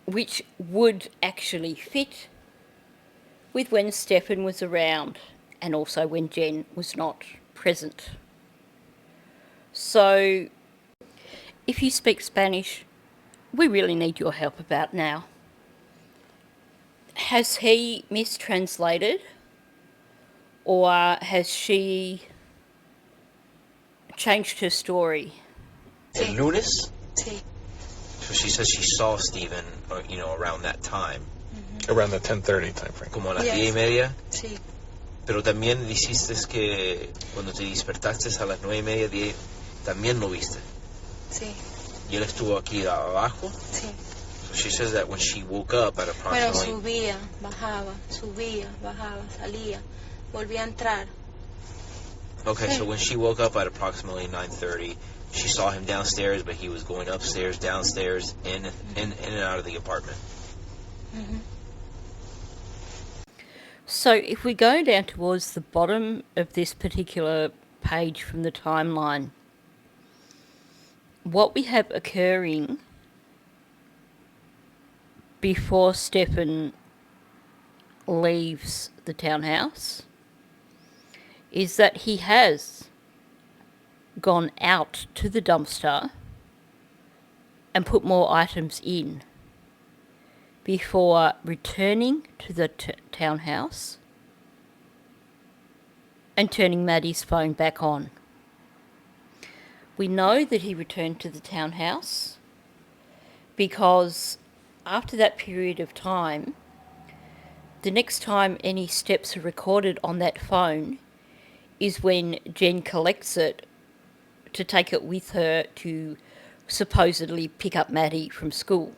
which would actually fit with when Stefan was around and also when Jenn was not present. So if you speak Spanish, we really need your help about now. Has he mistranslated, or has she changed her story? El lunes? Sí. So she says she saw Steven, around that time. Around the 10:30 time frame. Como a las 10:30. Sí. Pero también dijiste que cuando te despertaste a las 9:30, 10, también lo viste. Sí. Y él estuvo aquí abajo. Sí. So she says that when she woke up at approximately... Bueno, subía, bajaba, salía, volvía a entrar. Okay, so when she woke up at approximately 9:30, she saw him downstairs, but he was going upstairs, downstairs, in and out of the apartment. Mm-hmm. So if we go down towards the bottom of this particular page from the timeline, what we have occurring before Stefan leaves the townhouse is that he has gone out to the dumpster and put more items in before returning to the townhouse and turning Maddie's phone back on. We know that he returned to the townhouse because after that period of time, the next time any steps are recorded on that phone is when Jenn collects it to take it with her to supposedly pick up Maddie from school.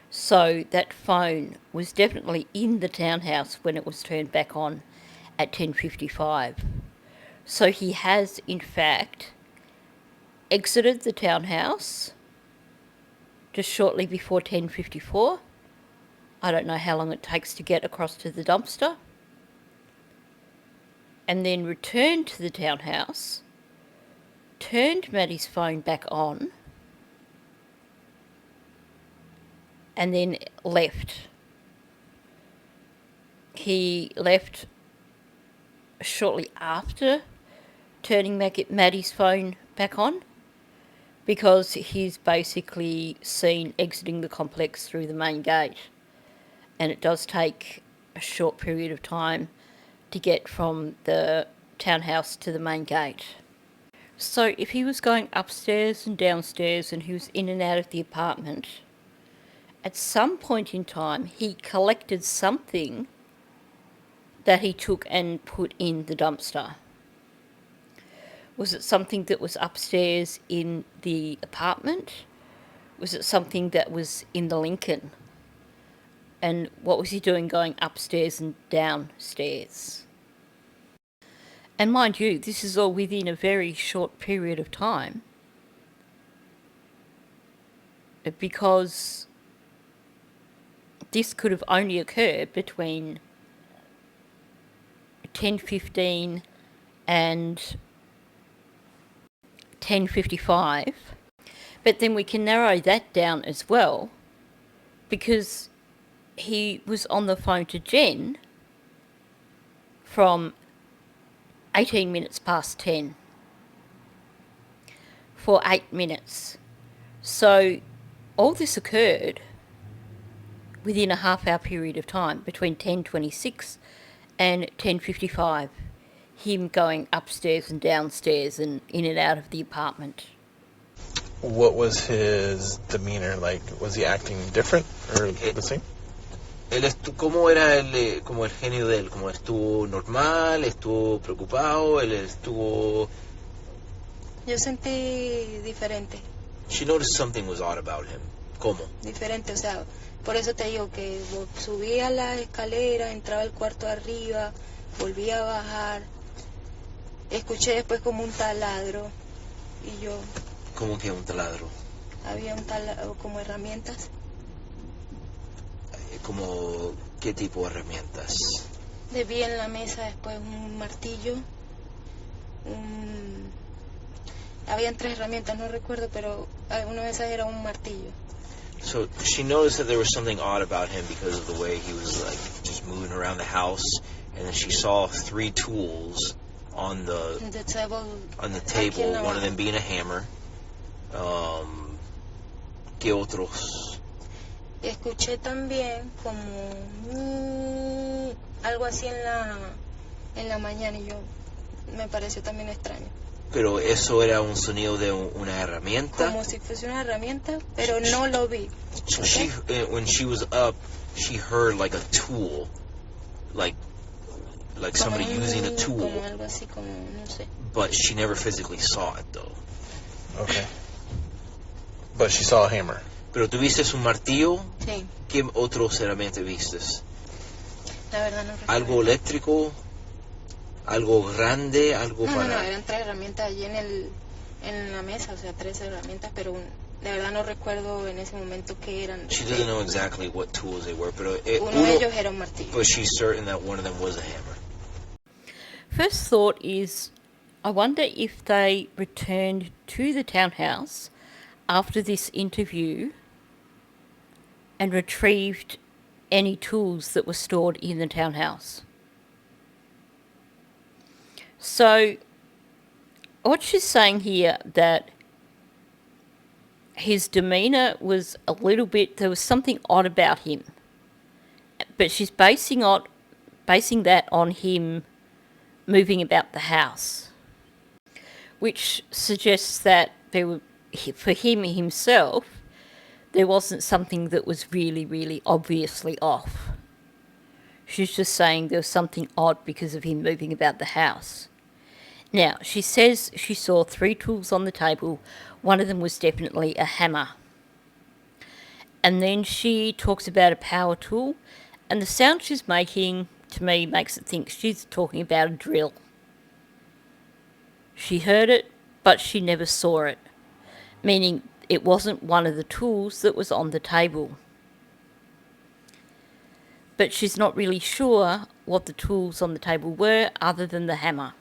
So that phone was definitely in the townhouse when it was turned back on at 10:55. So he has, in fact, exited the townhouse just shortly before 10:54. I don't know how long it takes to get across to the dumpster. And then returned to the townhouse, turned Maddie's phone back on, and then left. He left shortly after turning Maddie's phone back on because he's basically seen exiting the complex through the main gate. And it does take a short period of time to get from the townhouse to the main gate. So if he was going upstairs and downstairs and he was in and out of the apartment, at some point in time he collected something that he took and put in the dumpster. Was it something that was upstairs in the apartment? Was it something that was in the Lincoln? And what was he doing going upstairs and downstairs? And mind you, this is all within a very short period of time, because this could have only occurred between 10:15 and 10:55. But then we can narrow that down as well, because he was on the phone to Jenn from 18 minutes past 10 for 8 minutes. So all this occurred within a half-hour period of time between 10:26 and 10:55, him going upstairs and downstairs and in and out of the apartment. What was his demeanor like? Was he acting different or the same? ¿Cómo era él, como el genio de él? ¿Cómo estuvo normal? ¿Estuvo preocupado? ¿Él estuvo...? Yo sentí diferente. She noticed something was odd about him. ¿Cómo? Diferente, o sea, por eso te digo que subía la escalera, entraba al cuarto arriba, volvía a bajar. Escuché después como un taladro y yo... ¿Cómo que un taladro? Había un taladro, como herramientas. ¿Como qué tipo de herramientas? Vi en la mesa después un martillo, habían 3 herramientas, no recuerdo, pero una de esas era un martillo. So she noticed that there was something odd about him because of the way he was like just moving around the house, and then she saw 3 tools on the table, one of them being a hammer. ¿Qué otros? Escuché también como algo así en la mañana y yo me pareció también extraño. Pero eso era un sonido de una herramienta. Como si fuese una herramienta, pero no lo vi. She, when she was up, she heard like a tool, like somebody using a tool. Como algo así, como no sé. But she never physically saw it though. Okay. But she saw a hammer. ¿Pero tuviste un martillo? Sí. ¿Qué otros herramientas viste? La verdad no recuerdo. ¿Algo eléctrico? ¿Algo grande? ¿Algo para...? No, eran 3 herramientas allí en la mesa, o sea, 3 herramientas, pero de verdad no recuerdo en ese momento qué eran. She doesn't know exactly what tools they were, pero uno de ellos era un martillo. But she's certain that one of them was a hammer. First thought is, I wonder if they returned to the townhouse after this interview and retrieved any tools that were stored in the townhouse. So what she's saying here, that his demeanour was a little bit, there was something odd about him, but she's basing that on him moving about the house, which suggests that for him himself, there wasn't something that was really, really obviously off. She's just saying there was something odd because of him moving about the house. Now, she says she saw 3 tools on the table. One of them was definitely a hammer. And then she talks about a power tool, and the sound she's making, to me, makes it think she's talking about a drill. She heard it, but she never saw it, meaning it wasn't one of the tools that was on the table. But she's not really sure what the tools on the table were other than the hammer.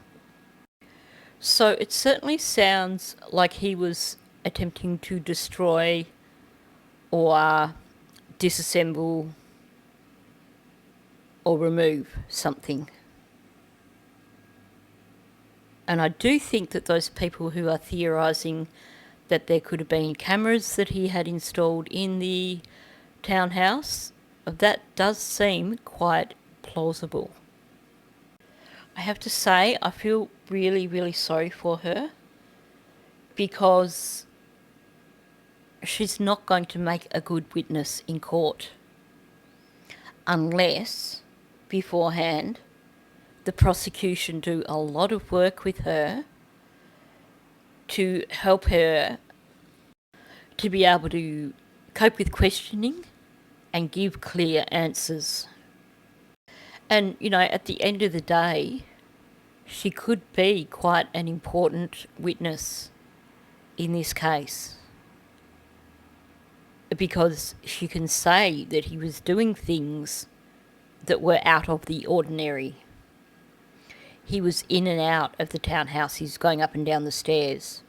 So it certainly sounds like he was attempting to destroy or disassemble or remove something. And I do think that those people who are theorising that there could have been cameras that he had installed in the townhouse, that does seem quite plausible. I have to say, I feel really, really sorry for her, because she's not going to make a good witness in court unless beforehand the prosecution do a lot of work with her to help her to be able to cope with questioning and give clear answers. And, you know, at the end of the day, she could be quite an important witness in this case, because she can say that he was doing things that were out of the ordinary. He was in and out of the townhouse. He's going up and down the stairs.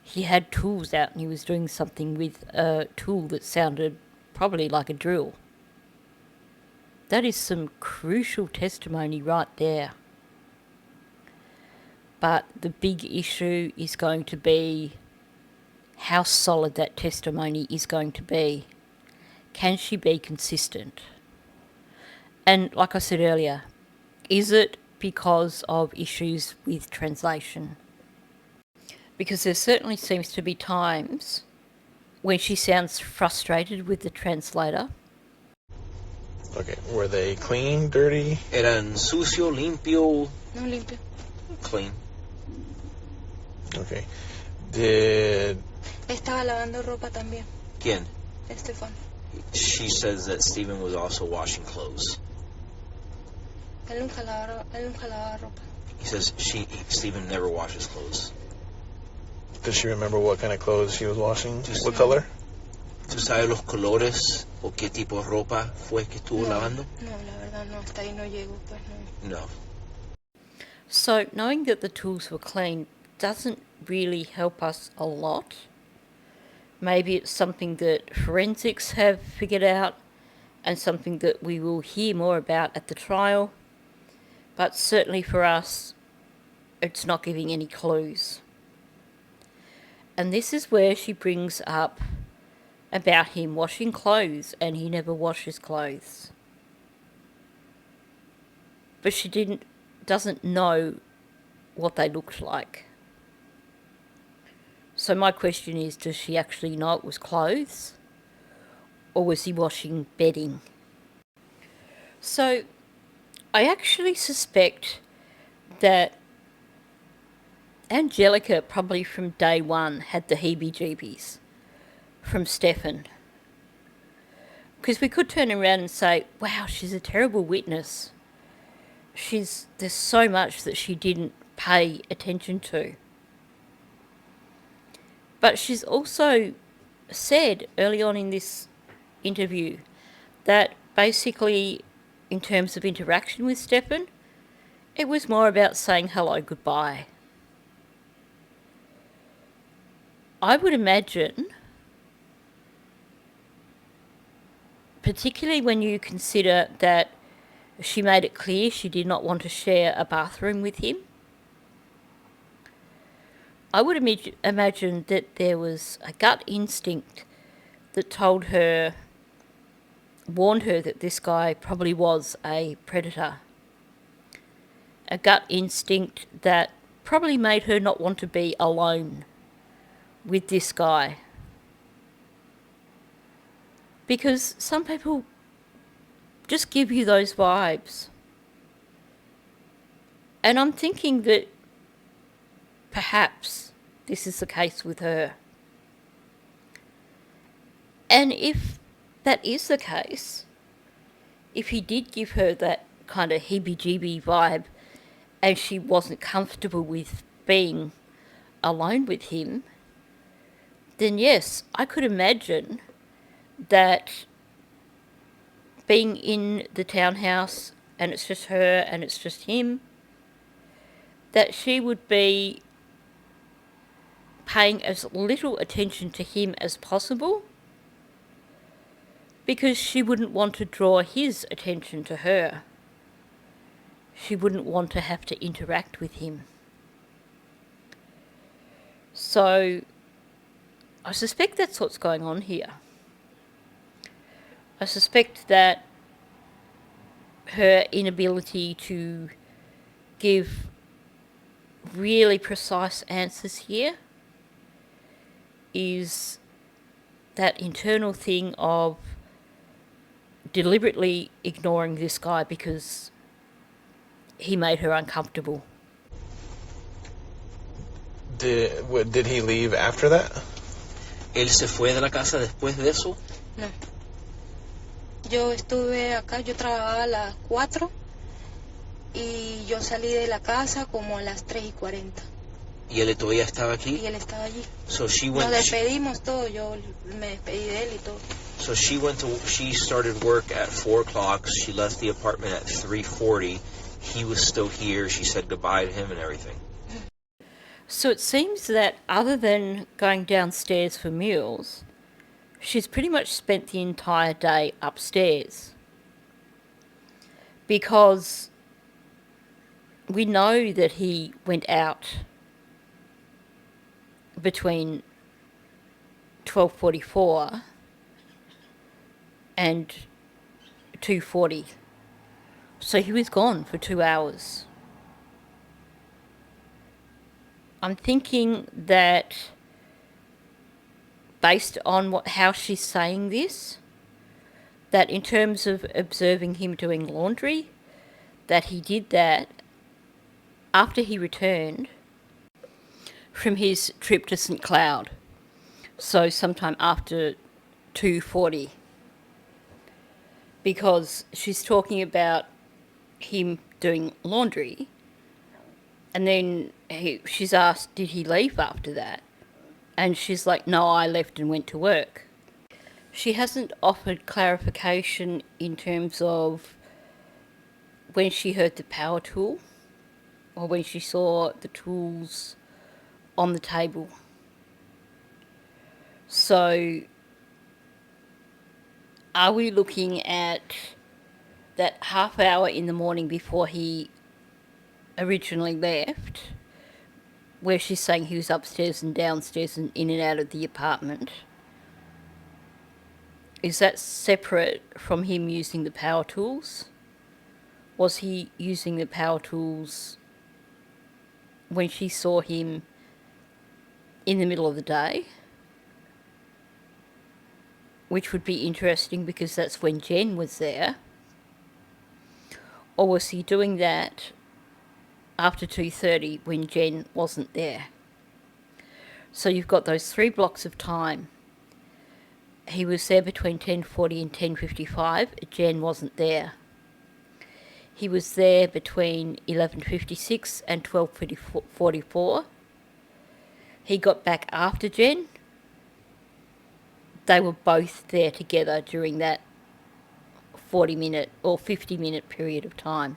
He had tools out and he was doing something with a tool that sounded probably like a drill. That is some crucial testimony right there. But the big issue is going to be how solid that testimony is going to be. Can she be consistent? And like I said earlier, is it because of issues with translation? Because there certainly seems to be times when she sounds frustrated with the translator. Okay, were they clean, dirty? Eran sucio, limpio, No limpio. clean. Okay. Did... Estaba lavando ropa también, ¿Quién? Estefan. She says that Stephen was also washing clothes. Él nunca lavaba ropa. He says Stephen never washes clothes. Does she remember what kind of clothes she was washing? Just- What color? ¿Tú sabes los colores o qué tipo de ropa fue que estuvo lavando? No, la verdad no, hasta ahí no llego, pues no. No. So knowing that the tools were clean doesn't really help us a lot. Maybe it's something that forensics have figured out and something that we will hear more about at the trial. But certainly for us, it's not giving any clues. And this is where she brings up about him washing clothes, and he never washes clothes. But she doesn't know what they looked like. So my question is, does she actually know it was clothes? Or was he washing bedding? So I actually suspect that Angelica probably from day one had the heebie-jeebies from Stefan. Because we could turn around and say, wow, she's a terrible witness. There's so much that she didn't pay attention to. But she's also said early on in this interview that basically, in terms of interaction with Stefan, it was more about saying hello, goodbye. I would imagine particularly when you consider that she made it clear she did not want to share a bathroom with him. I would imagine that there was a gut instinct that warned her that this guy probably was a predator. A gut instinct that probably made her not want to be alone with this guy. Because some people just give you those vibes. And I'm thinking that perhaps this is the case with her. And if that is the case, if he did give her that kind of heebie-jeebie vibe and she wasn't comfortable with being alone with him, then yes, I could imagine that being in the townhouse and it's just her and it's just him, that she would be paying as little attention to him as possible because she wouldn't want to draw his attention to her. She wouldn't want to have to interact with him. So I suspect that's what's going on here. I suspect that her inability to give really precise answers here is that internal thing of deliberately ignoring this guy because he made her uncomfortable. Did he leave after that? ¿Él se fue de la casa después de eso? No. Yo estuve acá, yo trabajaba a las 4 y yo salí de la casa como a las 3:40. ¿Y él todavía estaba aquí? Y él estaba allí. So Nos despedimos todo, yo me despedí de él y todo. So she started work at 4 o'clock. She left the apartment at 3:40. He was still here. She said goodbye to him and everything. So it seems that other than going downstairs for meals, she's pretty much spent the entire day upstairs. Because we know that he went out between 12:44 and 2:40. So he was gone for 2 hours. I'm thinking that based on how she's saying this, that in terms of observing him doing laundry, that he did that after he returned from his trip to St. Cloud. So sometime after 2:40. Because she's talking about him doing laundry, and then she's asked, did he leave after that? And she's like, no, I left and went to work. She hasn't offered clarification in terms of when she heard the power tool or when she saw the tools on the table. So are we looking at that half hour in the morning before he originally left, where she's saying he was upstairs and downstairs and in and out of the apartment? Is that separate from him using the power tools? Was he using the power tools when she saw him in the middle of the day? Which would be interesting because that's when Jenn was there. Or was he doing that after 2:30 when Jenn wasn't there? So you've got those 3 blocks of time. He was there between 10:40 and 10:55. Jenn wasn't there. He was there between 11:56 and 12:44. He got back after Jenn. They were both there together during that 40-minute or 50-minute period of time.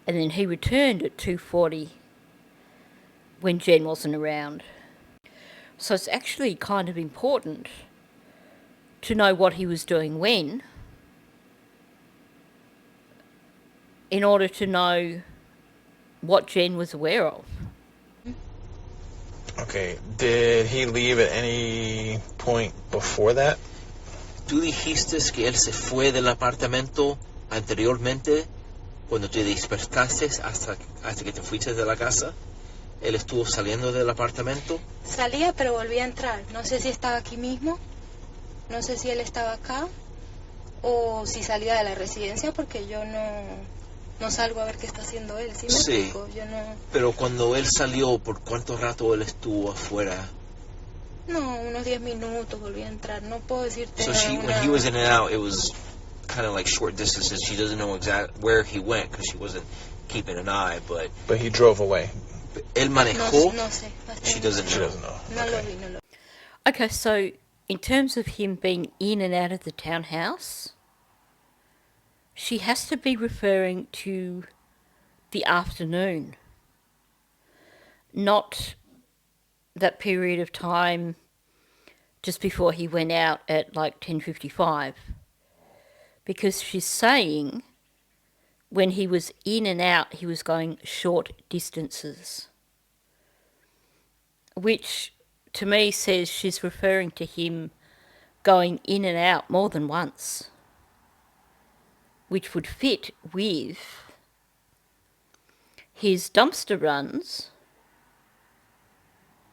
And then he returned at 2:40 when Jenn wasn't around. So it's actually kind of important to know what he was doing when, in order to know what Jenn was aware of. Okay, did he leave at any point before that? Tú dijiste que él se fue del apartamento anteriormente, cuando te despertaste hasta que te fuiste de la casa. Él estuvo saliendo del apartamento. Salía, pero volvía a entrar. No sé si estaba aquí mismo, no sé si él estaba acá, o si salía de la residencia, porque yo no salgo a ver qué está haciendo él. ¿Sí me explico? Yo no... Pero cuando él salió, ¿por cuánto rato él estuvo afuera? No, unos 10 minutos, volví a entrar. No puedo decirte. So when he was in and out, it was kind of like short distances. She doesn't know exactly where he went because she wasn't keeping an eye, but he drove away. Él manejó. No sé. She doesn't know. No lo vi, no lo vi. Okay, so in terms of him being in and out of the townhouse, she has to be referring to the afternoon, not that period of time just before he went out at like 10:55, because she's saying when he was in and out he was going short distances, which to me says she's referring to him going in and out more than once, which would fit with his dumpster runs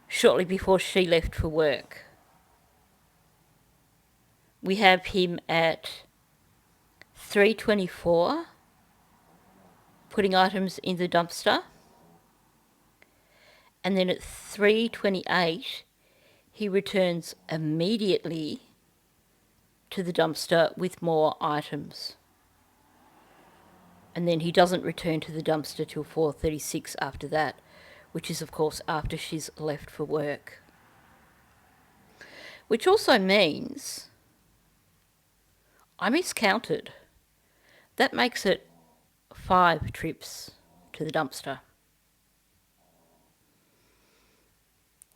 shortly before she left for work. We have him at 3:24 putting items in the dumpster, and then at 3:28 he returns immediately to the dumpster with more items. And then he doesn't return to the dumpster till 4:36 after that, which is of course after she's left for work. Which also means I miscounted. That makes it 5 trips to the dumpster.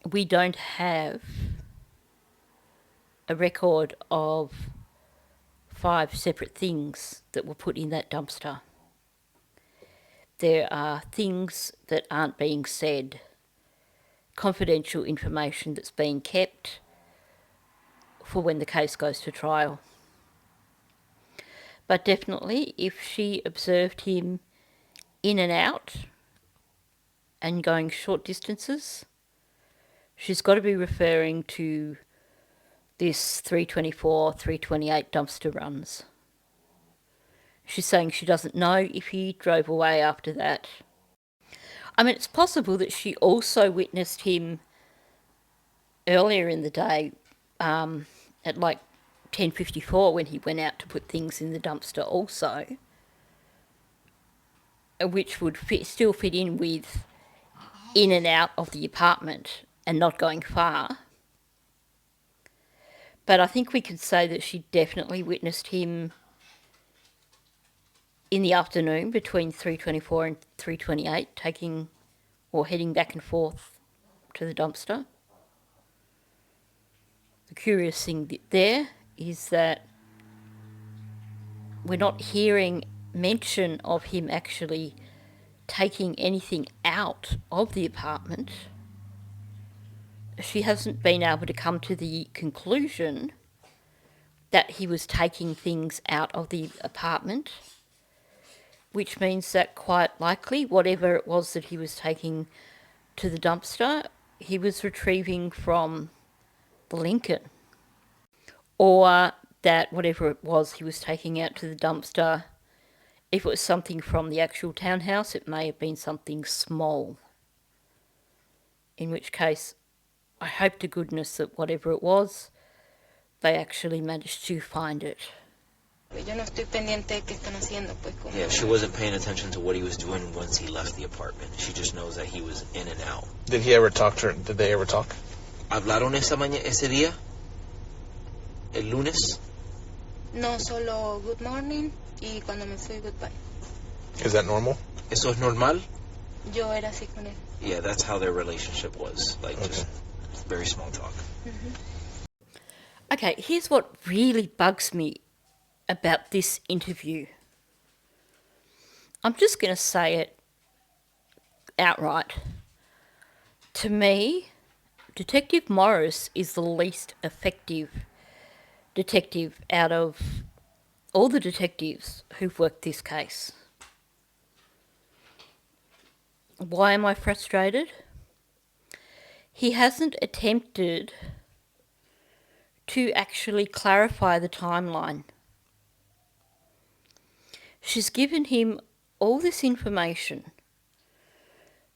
We don't have a record of 5 separate things that were put in that dumpster. There are things that aren't being said, confidential information that's being kept for when the case goes to trial. But definitely, if she observed him in and out and going short distances, she's got to be referring to this 3:24, 3:28 dumpster runs. She's saying she doesn't know if he drove away after that. I mean, it's possible that she also witnessed him earlier in the day at like 10:54 when he went out to put things in the dumpster also, which would still fit in with in and out of the apartment and not going far. But I think we could say that she definitely witnessed him in the afternoon between 3:24 and 3:28 taking or heading back and forth to the dumpster. The curious thing there is that we're not hearing mention of him actually taking anything out of the apartment. She hasn't been able to come to the conclusion that he was taking things out of the apartment, which means that quite likely whatever it was that he was taking to the dumpster, he was retrieving from the Lincoln. Or that whatever it was he was taking out to the dumpster, if it was something from the actual townhouse, it may have been something small. In which case, I hope to goodness that whatever it was, they actually managed to find it. Yo no estoy pendiente de qué están haciendo, pues. Yeah, she wasn't paying attention to what he was doing once he left the apartment. She just knows that he was in and out. Did he ever talk to her? Did they ever talk? ¿Hablaron ese día? ¿El lunes? No, solo good morning y cuando me fui goodbye. Is that normal? ¿Eso es normal? Yo era así con él. Yeah, that's how their relationship was. Like, just very small talk. Mm-hmm. Okay, here's what really bugs me about this interview. I'm just going to say it outright. To me, Detective Morris is the least effective detective out of all the detectives who've worked this case. Why am I frustrated? He hasn't attempted to actually clarify the timeline. She's given him all this information.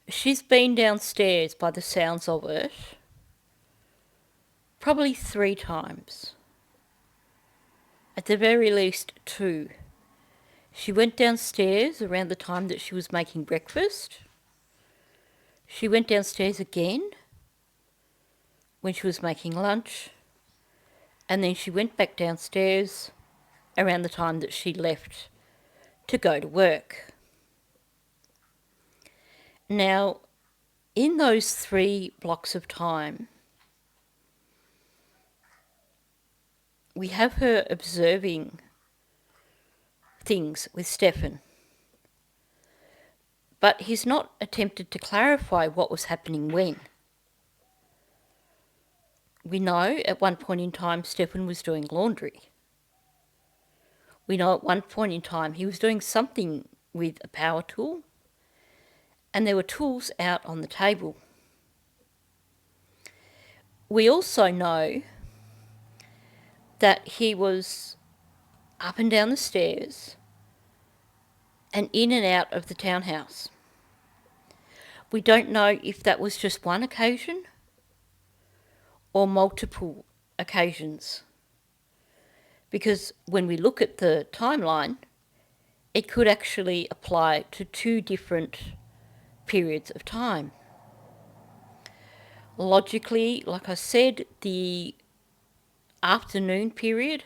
She's been downstairs, by the sounds of it, probably 3 times. At the very least 2. She went downstairs around the time that she was making breakfast. She went downstairs again when she was making lunch. And then she went back downstairs around the time that she left to go to work. Now, in those 3 blocks of time, we have her observing things with Stefan. But he's not attempted to clarify what was happening when. We know at one point in time Stefan was doing laundry. We know at one point in time he was doing something with a power tool, and there were tools out on the table. We also know that he was up and down the stairs and in and out of the townhouse. We don't know if that was just one occasion or multiple occasions, because when we look at the timeline, it could actually apply to 2 different periods of time. Logically, like I said, the afternoon period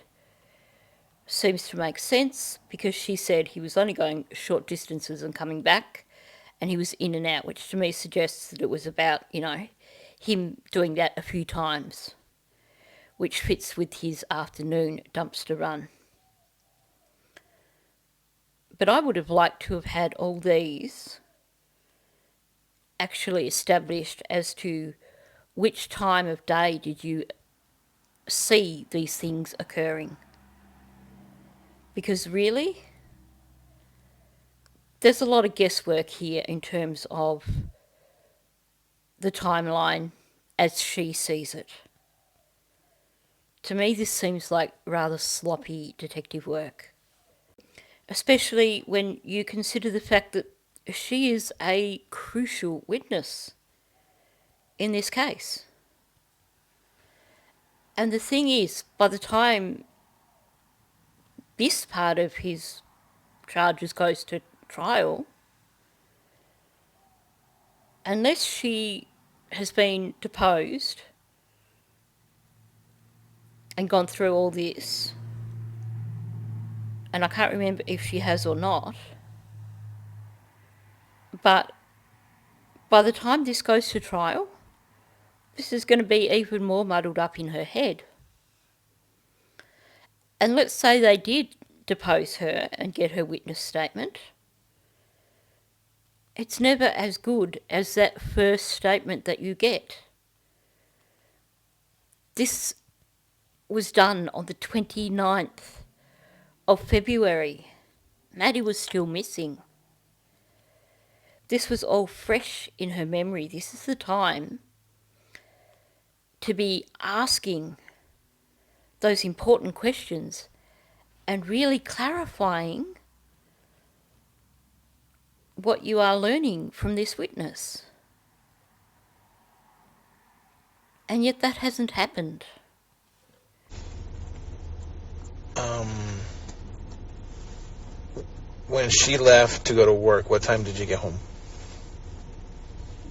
seems to make sense because she said he was only going short distances and coming back, and he was in and out, which to me suggests that it was about, him doing that a few times, which fits with his afternoon dumpster run. But I would have liked to have had all these actually established as to which time of day did you see these things occurring. Because really, there's a lot of guesswork here in terms of the timeline as she sees it. To me, this seems like rather sloppy detective work, especially when you consider the fact that she is a crucial witness in this case. And the thing is, by the time this part of his charges goes to trial, unless she has been deposed and gone through all this, and I can't remember if she has or not, but by the time this goes to trial, this is going to be even more muddled up in her head. And let's say they did depose her and get her witness statement. It's never as good as that first statement that you get. This was done on the 29th of February. Maddie was still missing. This was all fresh in her memory. This is the time to be asking those important questions and really clarifying what you are learning from this witness. And yet that hasn't happened. When she left to go to work, what time did you get home?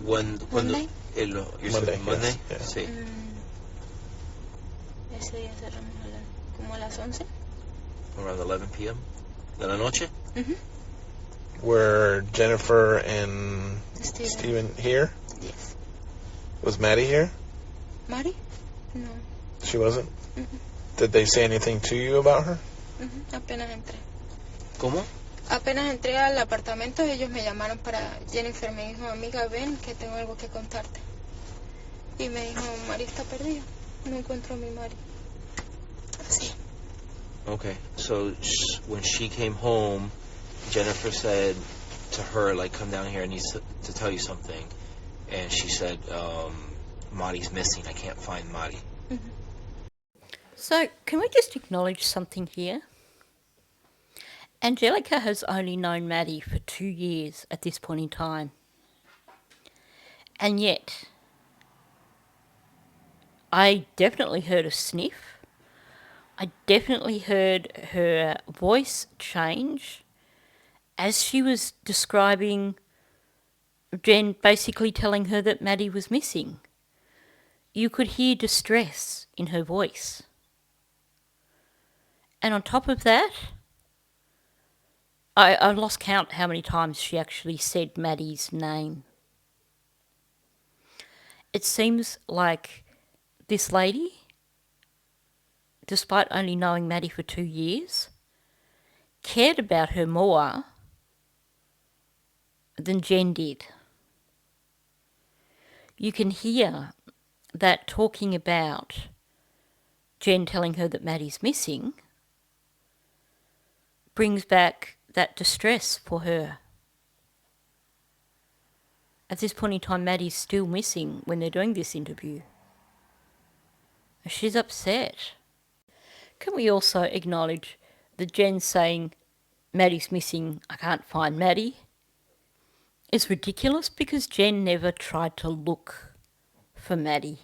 Monday. Monday. Yes. Sí. Ese día cerramos como a las 11. Around 11 p.m. de la noche. Were Jennifer and Steven here? Yes. Was Maddie here? Maddie? No. She wasn't? Did they say anything to you about her? Apenas entré. ¿Cómo? Apenas entré al apartamento, ellos me llamaron para... Jennifer me dijo, amiga, ven, que tengo algo que contarte. Y me dijo, Mari está perdida. No encuentro a mi Mari. Así. Okay, so when she came home, Jennifer said to her, like, come down here, I need to tell you something. And she said, Mari's missing, I can't find Mari. So, can we just acknowledge something here? Angelica has only known Maddie for 2 years at this point in time. And yet, I definitely heard a sniff. I definitely heard her voice change as she was describing Jenn basically telling her that Maddie was missing. You could hear distress in her voice. And on top of that, I lost count how many times she actually said Maddie's name. It seems like this lady, despite only knowing Maddie for 2 years, cared about her more than Jenn did. You can hear that talking about Jenn telling her that Maddie's missing brings back that distress for her. At this point in time, Maddie's still missing when they're doing this interview. She's upset. Can we also acknowledge that Jenn saying, Maddie's missing, I can't find Maddie, is ridiculous because Jenn never tried to look for Maddie.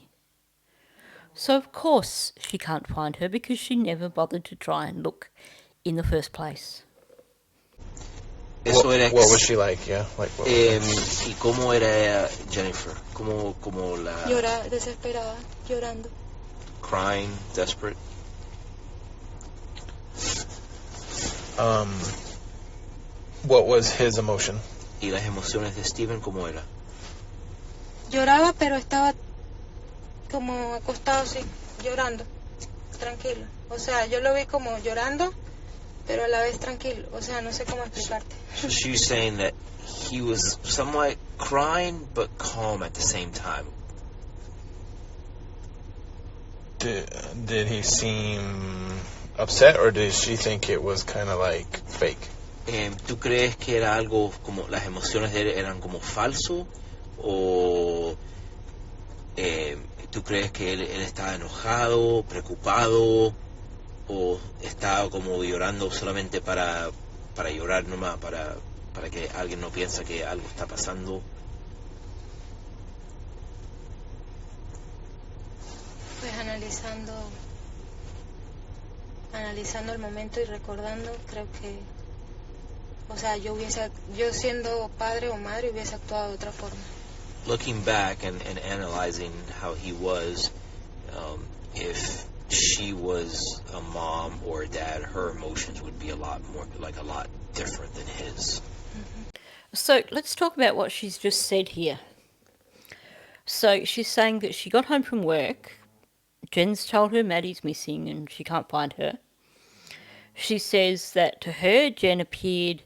So of course she can't find her because she never bothered to try and look in the first place. What was she like? Yeah, like what ¿Y cómo era Jennifer? ¿Cómo la... Llora, desesperada, llorando. Crying, desperate? What was his emotion? ¿Y las emociones de Steven cómo era? Lloraba, pero estaba como acostado así, llorando, tranquilo. O sea, yo lo vi como llorando, pero a la vez tranquilo. O sea, no sé cómo explicarte. So she's saying that he was somewhat crying, but calm at the same time. Did he seem upset, or did she think it was kind of like fake? ¿Tú crees que era algo como las emociones de él eran como falso? ¿O tú crees que él estaba enojado, preocupado? ¿O estaba como llorando solamente para llorar nomás, para que alguien no piensa que algo está pasando? Pues analizando el momento y recordando, creo que, o sea, yo siendo padre o madre hubiese actuado de otra forma. Looking back and analyzing how he was, if she was a mom or a dad, her emotions would be a lot different than his. So let's talk about what she's just said here. So she's saying that she got home from work, Jenn's told her Maddie's missing and she can't find her. She says that to her, Jenn appeared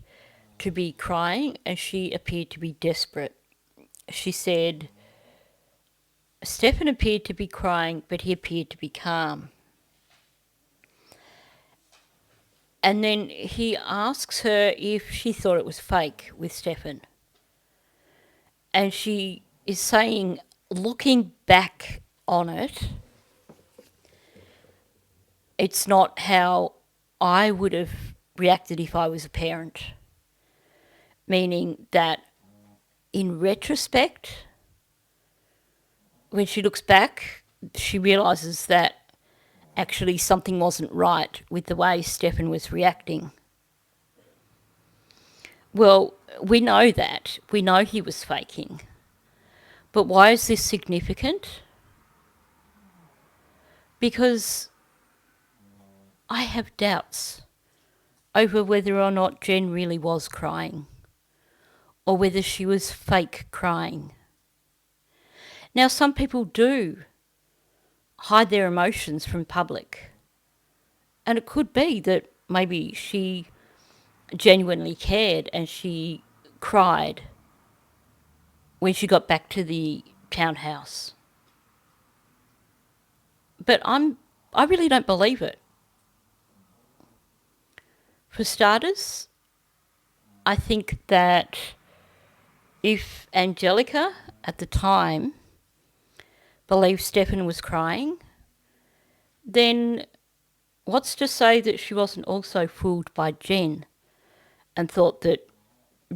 to be crying and she appeared to be desperate. She said Stefan appeared to be crying, but he appeared to be calm. And then he asks her if she thought it was fake with Stefan. And she is saying, looking back on it, it's not how I would have reacted if I was a parent. Meaning that in retrospect, when she looks back, she realises that actually something wasn't right with the way Stefan was reacting. Well, we know that. We know he was faking. But why is this significant? Because I have doubts over whether or not Jenn really was crying or whether she was fake crying. Now, some people do hide their emotions from public. And it could be that maybe she genuinely cared and she cried when she got back to the townhouse. But I really don't believe it. For starters, I think that if Angelica at the time believed Stefan was crying, then what's to say that she wasn't also fooled by Jenn and thought that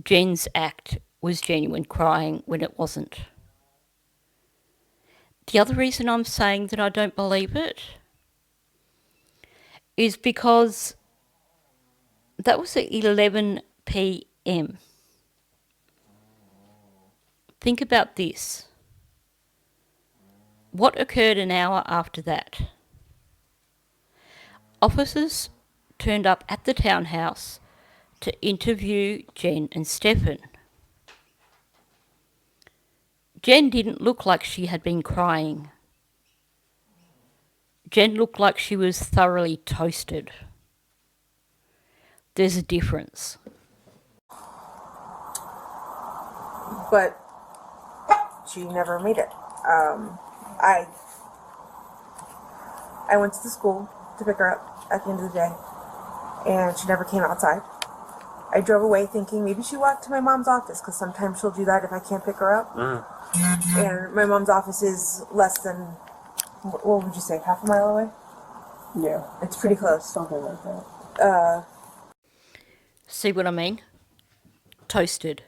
Jenn's act was genuine crying when it wasn't? The other reason I'm saying that I don't believe it is because that was at 11 p.m. Think about this. What occurred an hour after that? Officers turned up at the townhouse to interview Jenn and Stefan. Jenn didn't look like she had been crying. Jenn looked like she was thoroughly toasted. There's a difference. But she never made it. I went to the school to pick her up at the end of the day, and she never came outside. I drove away thinking maybe she walked to my mom's office, because sometimes she'll do that if I can't pick her up. And my mom's office is less than, what would you say, half a mile away? Yeah. It's pretty close. Something like that. See what I mean? Toasted.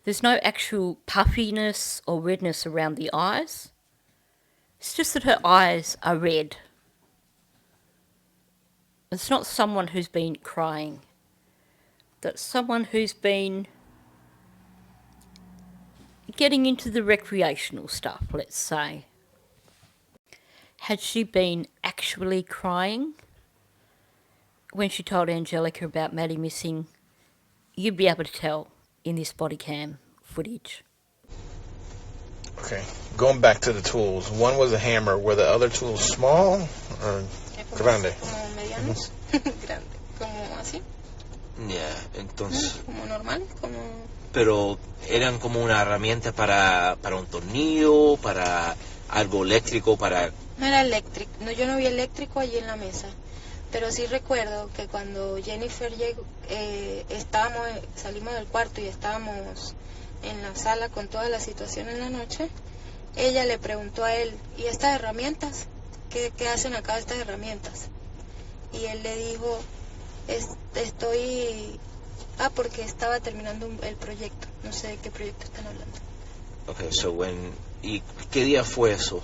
There's no actual puffiness or redness around the eyes. It's just that her eyes are red. It's not someone who's been crying. That's someone who's been getting into the recreational stuff, let's say. Had she been actually crying when she told Angelica about Maddie missing, you'd be able to tell in this body cam footage. Okay, going back to the tools. One was a hammer. Were the other tools small or grande? Como medianos, grande, como así. Yeah, entonces... Como normal, como... Pero eran como una herramienta para un tornillo, para algo eléctrico, para... No era eléctrico, no, yo no vi eléctrico allí en la mesa, pero sí recuerdo que cuando Jennifer llegó, salimos del cuarto y estábamos en la sala con toda la situación en la noche, ella le preguntó a él, ¿y estas herramientas? ¿Qué hacen acá estas herramientas? Y él le dijo, porque estaba terminando el proyecto, no sé de qué proyecto están hablando. Okay, ¿y qué día fue eso?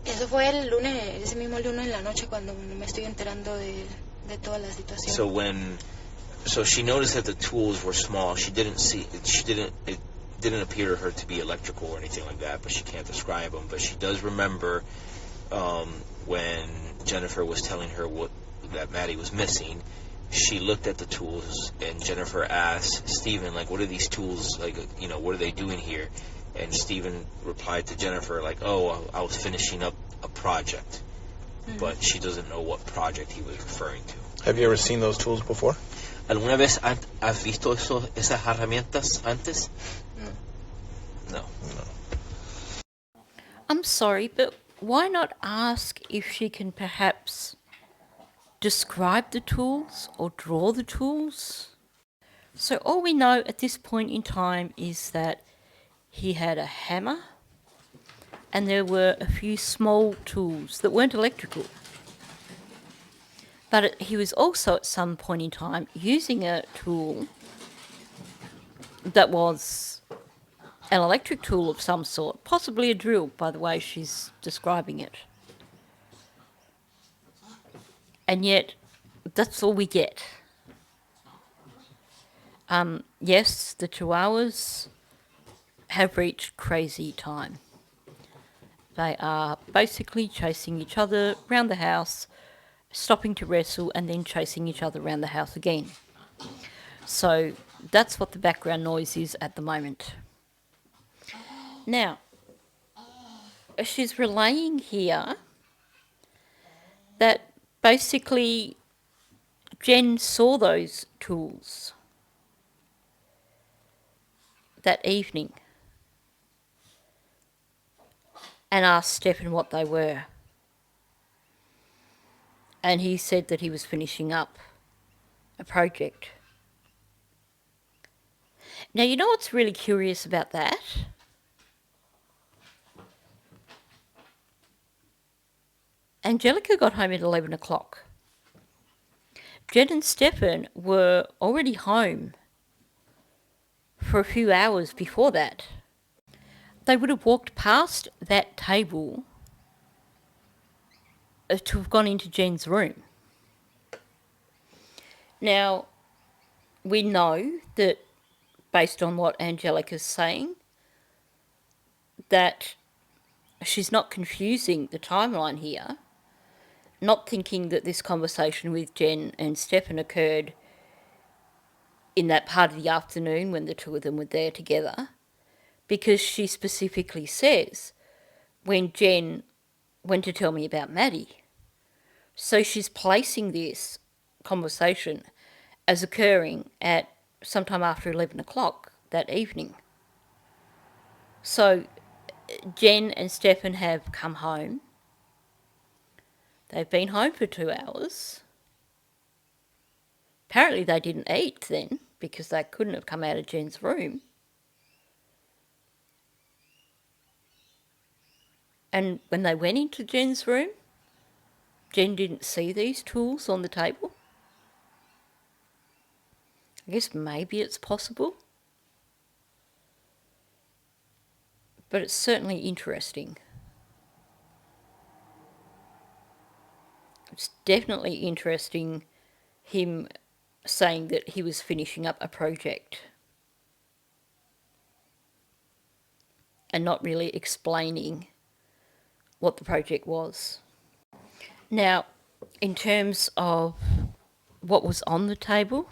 Eso fue el lunes, ese mismo lunes en la noche cuando me estoy enterando de toda la situación. So she noticed that the tools were small. It didn't appear to her to be electrical or anything like that, but she can't describe them. But she does remember when Jennifer was telling her that Maddie was missing. She looked at the tools, and Jennifer asked Stephen, like, what are these tools, like, what are they doing here? And Stephen replied to Jennifer, like, oh, I was finishing up a project. Mm-hmm. But she doesn't know what project he was referring to. Have you ever seen those tools before? ¿Alguna vez has visto esas herramientas antes? No. I'm sorry, but why not ask if she can perhaps describe the tools or draw the tools? So all we know at this point in time is that he had a hammer and there were a few small tools that weren't electrical. But he was also at some point in time using a tool that was an electric tool of some sort, possibly a drill, by the way she's describing it. And yet, that's all we get. Yes, the Chihuahuas have reached crazy time. They are basically chasing each other around the house, stopping to wrestle, and then chasing each other around the house again. So that's what the background noise is at the moment. Now, she's relaying here that basically, Jenn saw those tools that evening and asked Stephen what they were. And he said that he was finishing up a project. Now, you know what's really curious about that? Angelica got home at 11 o'clock. Jenn and Stephen were already home for a few hours before that. They would have walked past that table to have gone into Jenn's room. Now, we know that, based on what Angelica's saying, that she's not confusing the timeline here, not thinking that this conversation with Jenn and Stephen occurred in that part of the afternoon when the two of them were there together, because she specifically says when Jenn went to tell me about Maddie. So she's placing this conversation as occurring at sometime after 11 o'clock that evening. So Jenn and Stephen have come home. They've been home for 2 hours. Apparently they didn't eat then, because they couldn't have come out of Jenn's room. And when they went into Jenn's room, Jenn didn't see these tools on the table. I guess maybe it's possible. But it's certainly interesting. It's definitely interesting, him saying that he was finishing up a project and not really explaining what the project was. Now, in terms of what was on the table,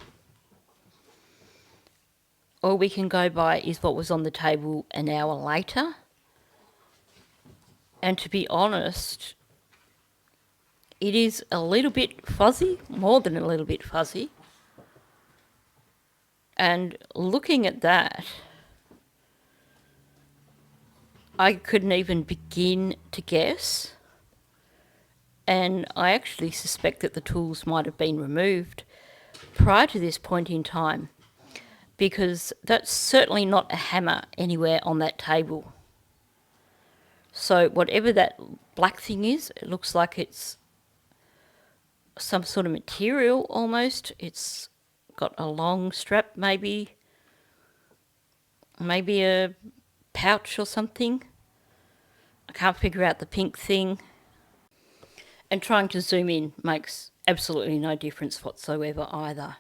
all we can go by is what was on the table an hour later. And to be honest, it is a little bit fuzzy, more than a little bit fuzzy. And looking at that, I couldn't even begin to guess. And I actually suspect that the tools might have been removed prior to this point in time, because that's certainly not a hammer anywhere on that table. So whatever that black thing is, it looks like it's some sort of material almost. It's got a long strap, maybe a pouch or something. I can't figure out the pink thing. And trying to zoom in makes absolutely no difference whatsoever either.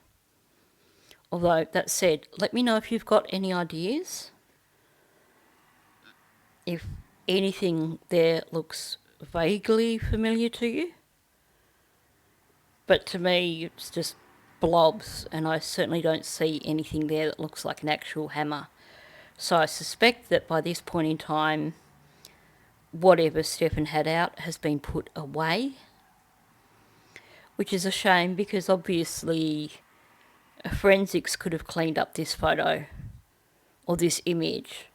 Although, that said, let me know if you've got any ideas. If anything there looks vaguely familiar to you. But to me, it's just blobs, and I certainly don't see anything there that looks like an actual hammer. So I suspect that by this point in time, whatever Stephen had out has been put away, which is a shame, because obviously forensics could have cleaned up this photo or this image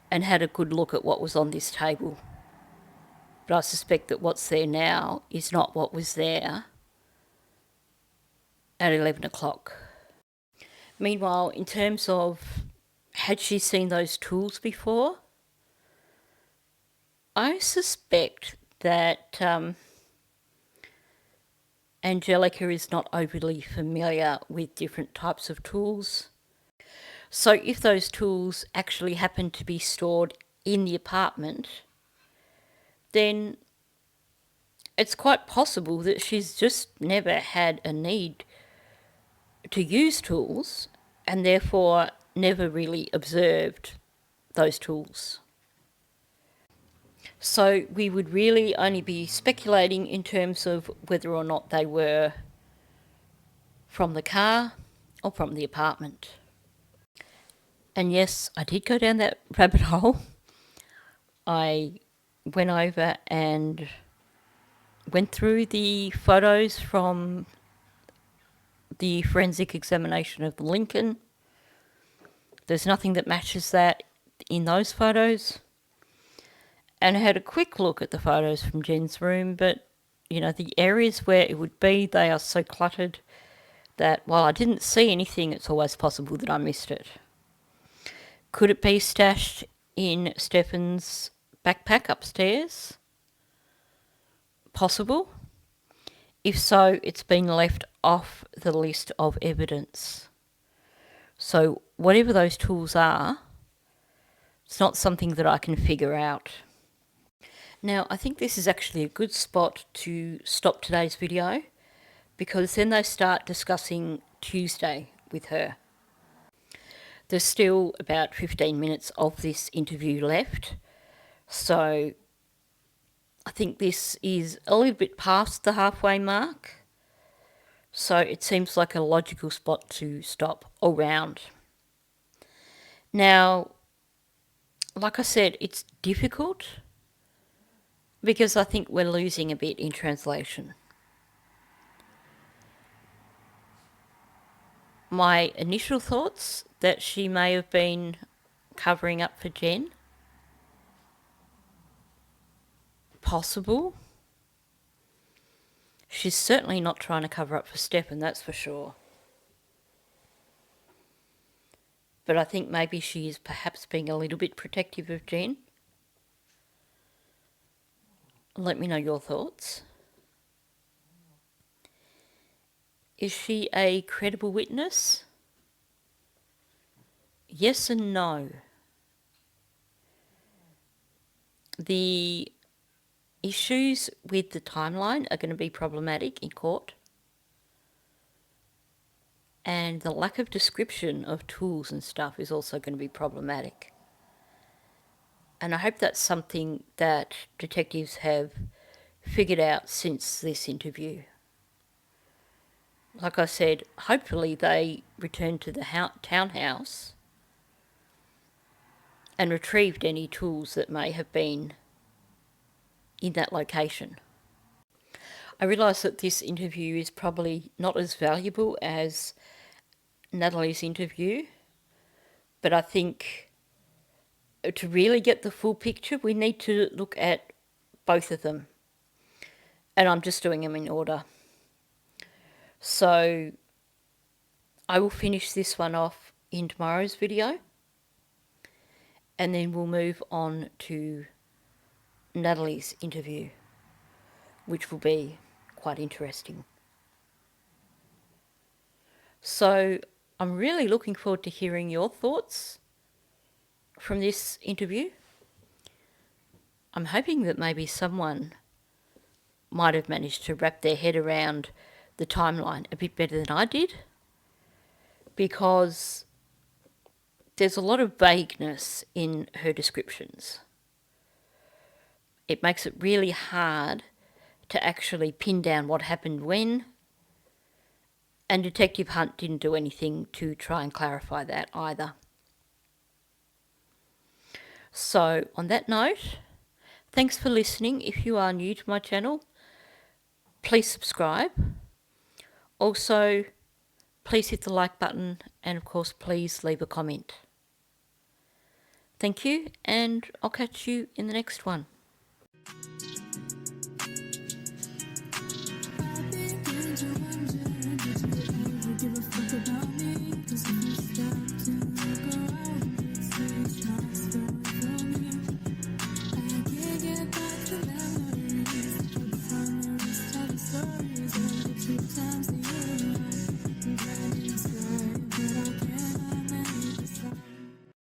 and had a good look at what was on this table. But I suspect that what's there now is not what was there at 11 o'clock. Meanwhile, in terms of had she seen those tools before, I suspect that Angelica is not overly familiar with different types of tools. So if those tools actually happen to be stored in the apartment, then it's quite possible that she's just never had a need to use tools and therefore never really observed those tools. So we would really only be speculating in terms of whether or not they were from the car or from the apartment. And yes, I did go down that rabbit hole. I went over and went through the photos from the forensic examination of the Lincoln. There's nothing that matches that in those photos. And I had a quick look at the photos from Jenn's room, but, you know, the areas where it would be, they are so cluttered that while I didn't see anything, it's always possible that I missed it. Could it be stashed in Stefan's backpack upstairs? Possible. If so, it's been left off the list of evidence. So whatever those tools are, it's not something that I can figure out. Now, I think this is actually a good spot to stop today's video, because then they start discussing Tuesday with her. There's still about 15 minutes of this interview left, so I think this is a little bit past the halfway mark, so it seems like a logical spot to stop around. Now, like I said, it's difficult because I think we're losing a bit in translation. My initial thoughts that she may have been covering up for Jenn. Possible. She's certainly not trying to cover up for Stefan, that's for sure. But I think maybe she is perhaps being a little bit protective of Jenn. Let me know your thoughts. Is she a credible witness? Yes and no. The issues with the timeline are going to be problematic in court. And the lack of description of tools and stuff is also going to be problematic. And I hope that's something that detectives have figured out since this interview. Like I said, hopefully they returned to the townhouse and retrieved any tools that may have been in that location. I realise that this interview is probably not as valuable as Natalie's interview, but I think to really get the full picture, we need to look at both of them. And I'm just doing them in order. So I will finish this one off in tomorrow's video, and then we'll move on to Natalie's interview, which will be quite interesting. So I'm really looking forward to hearing your thoughts from this interview. I'm hoping that maybe someone might have managed to wrap their head around the timeline a bit better than I did, because there's a lot of vagueness in her descriptions. It makes it really hard to actually pin down what happened when, and Detective Hunt didn't do anything to try and clarify that either. So on that note, thanks for listening. If you are new to my channel, please subscribe. Also, please hit the like button, and of course, please leave a comment. Thank you, and I'll catch you in the next one.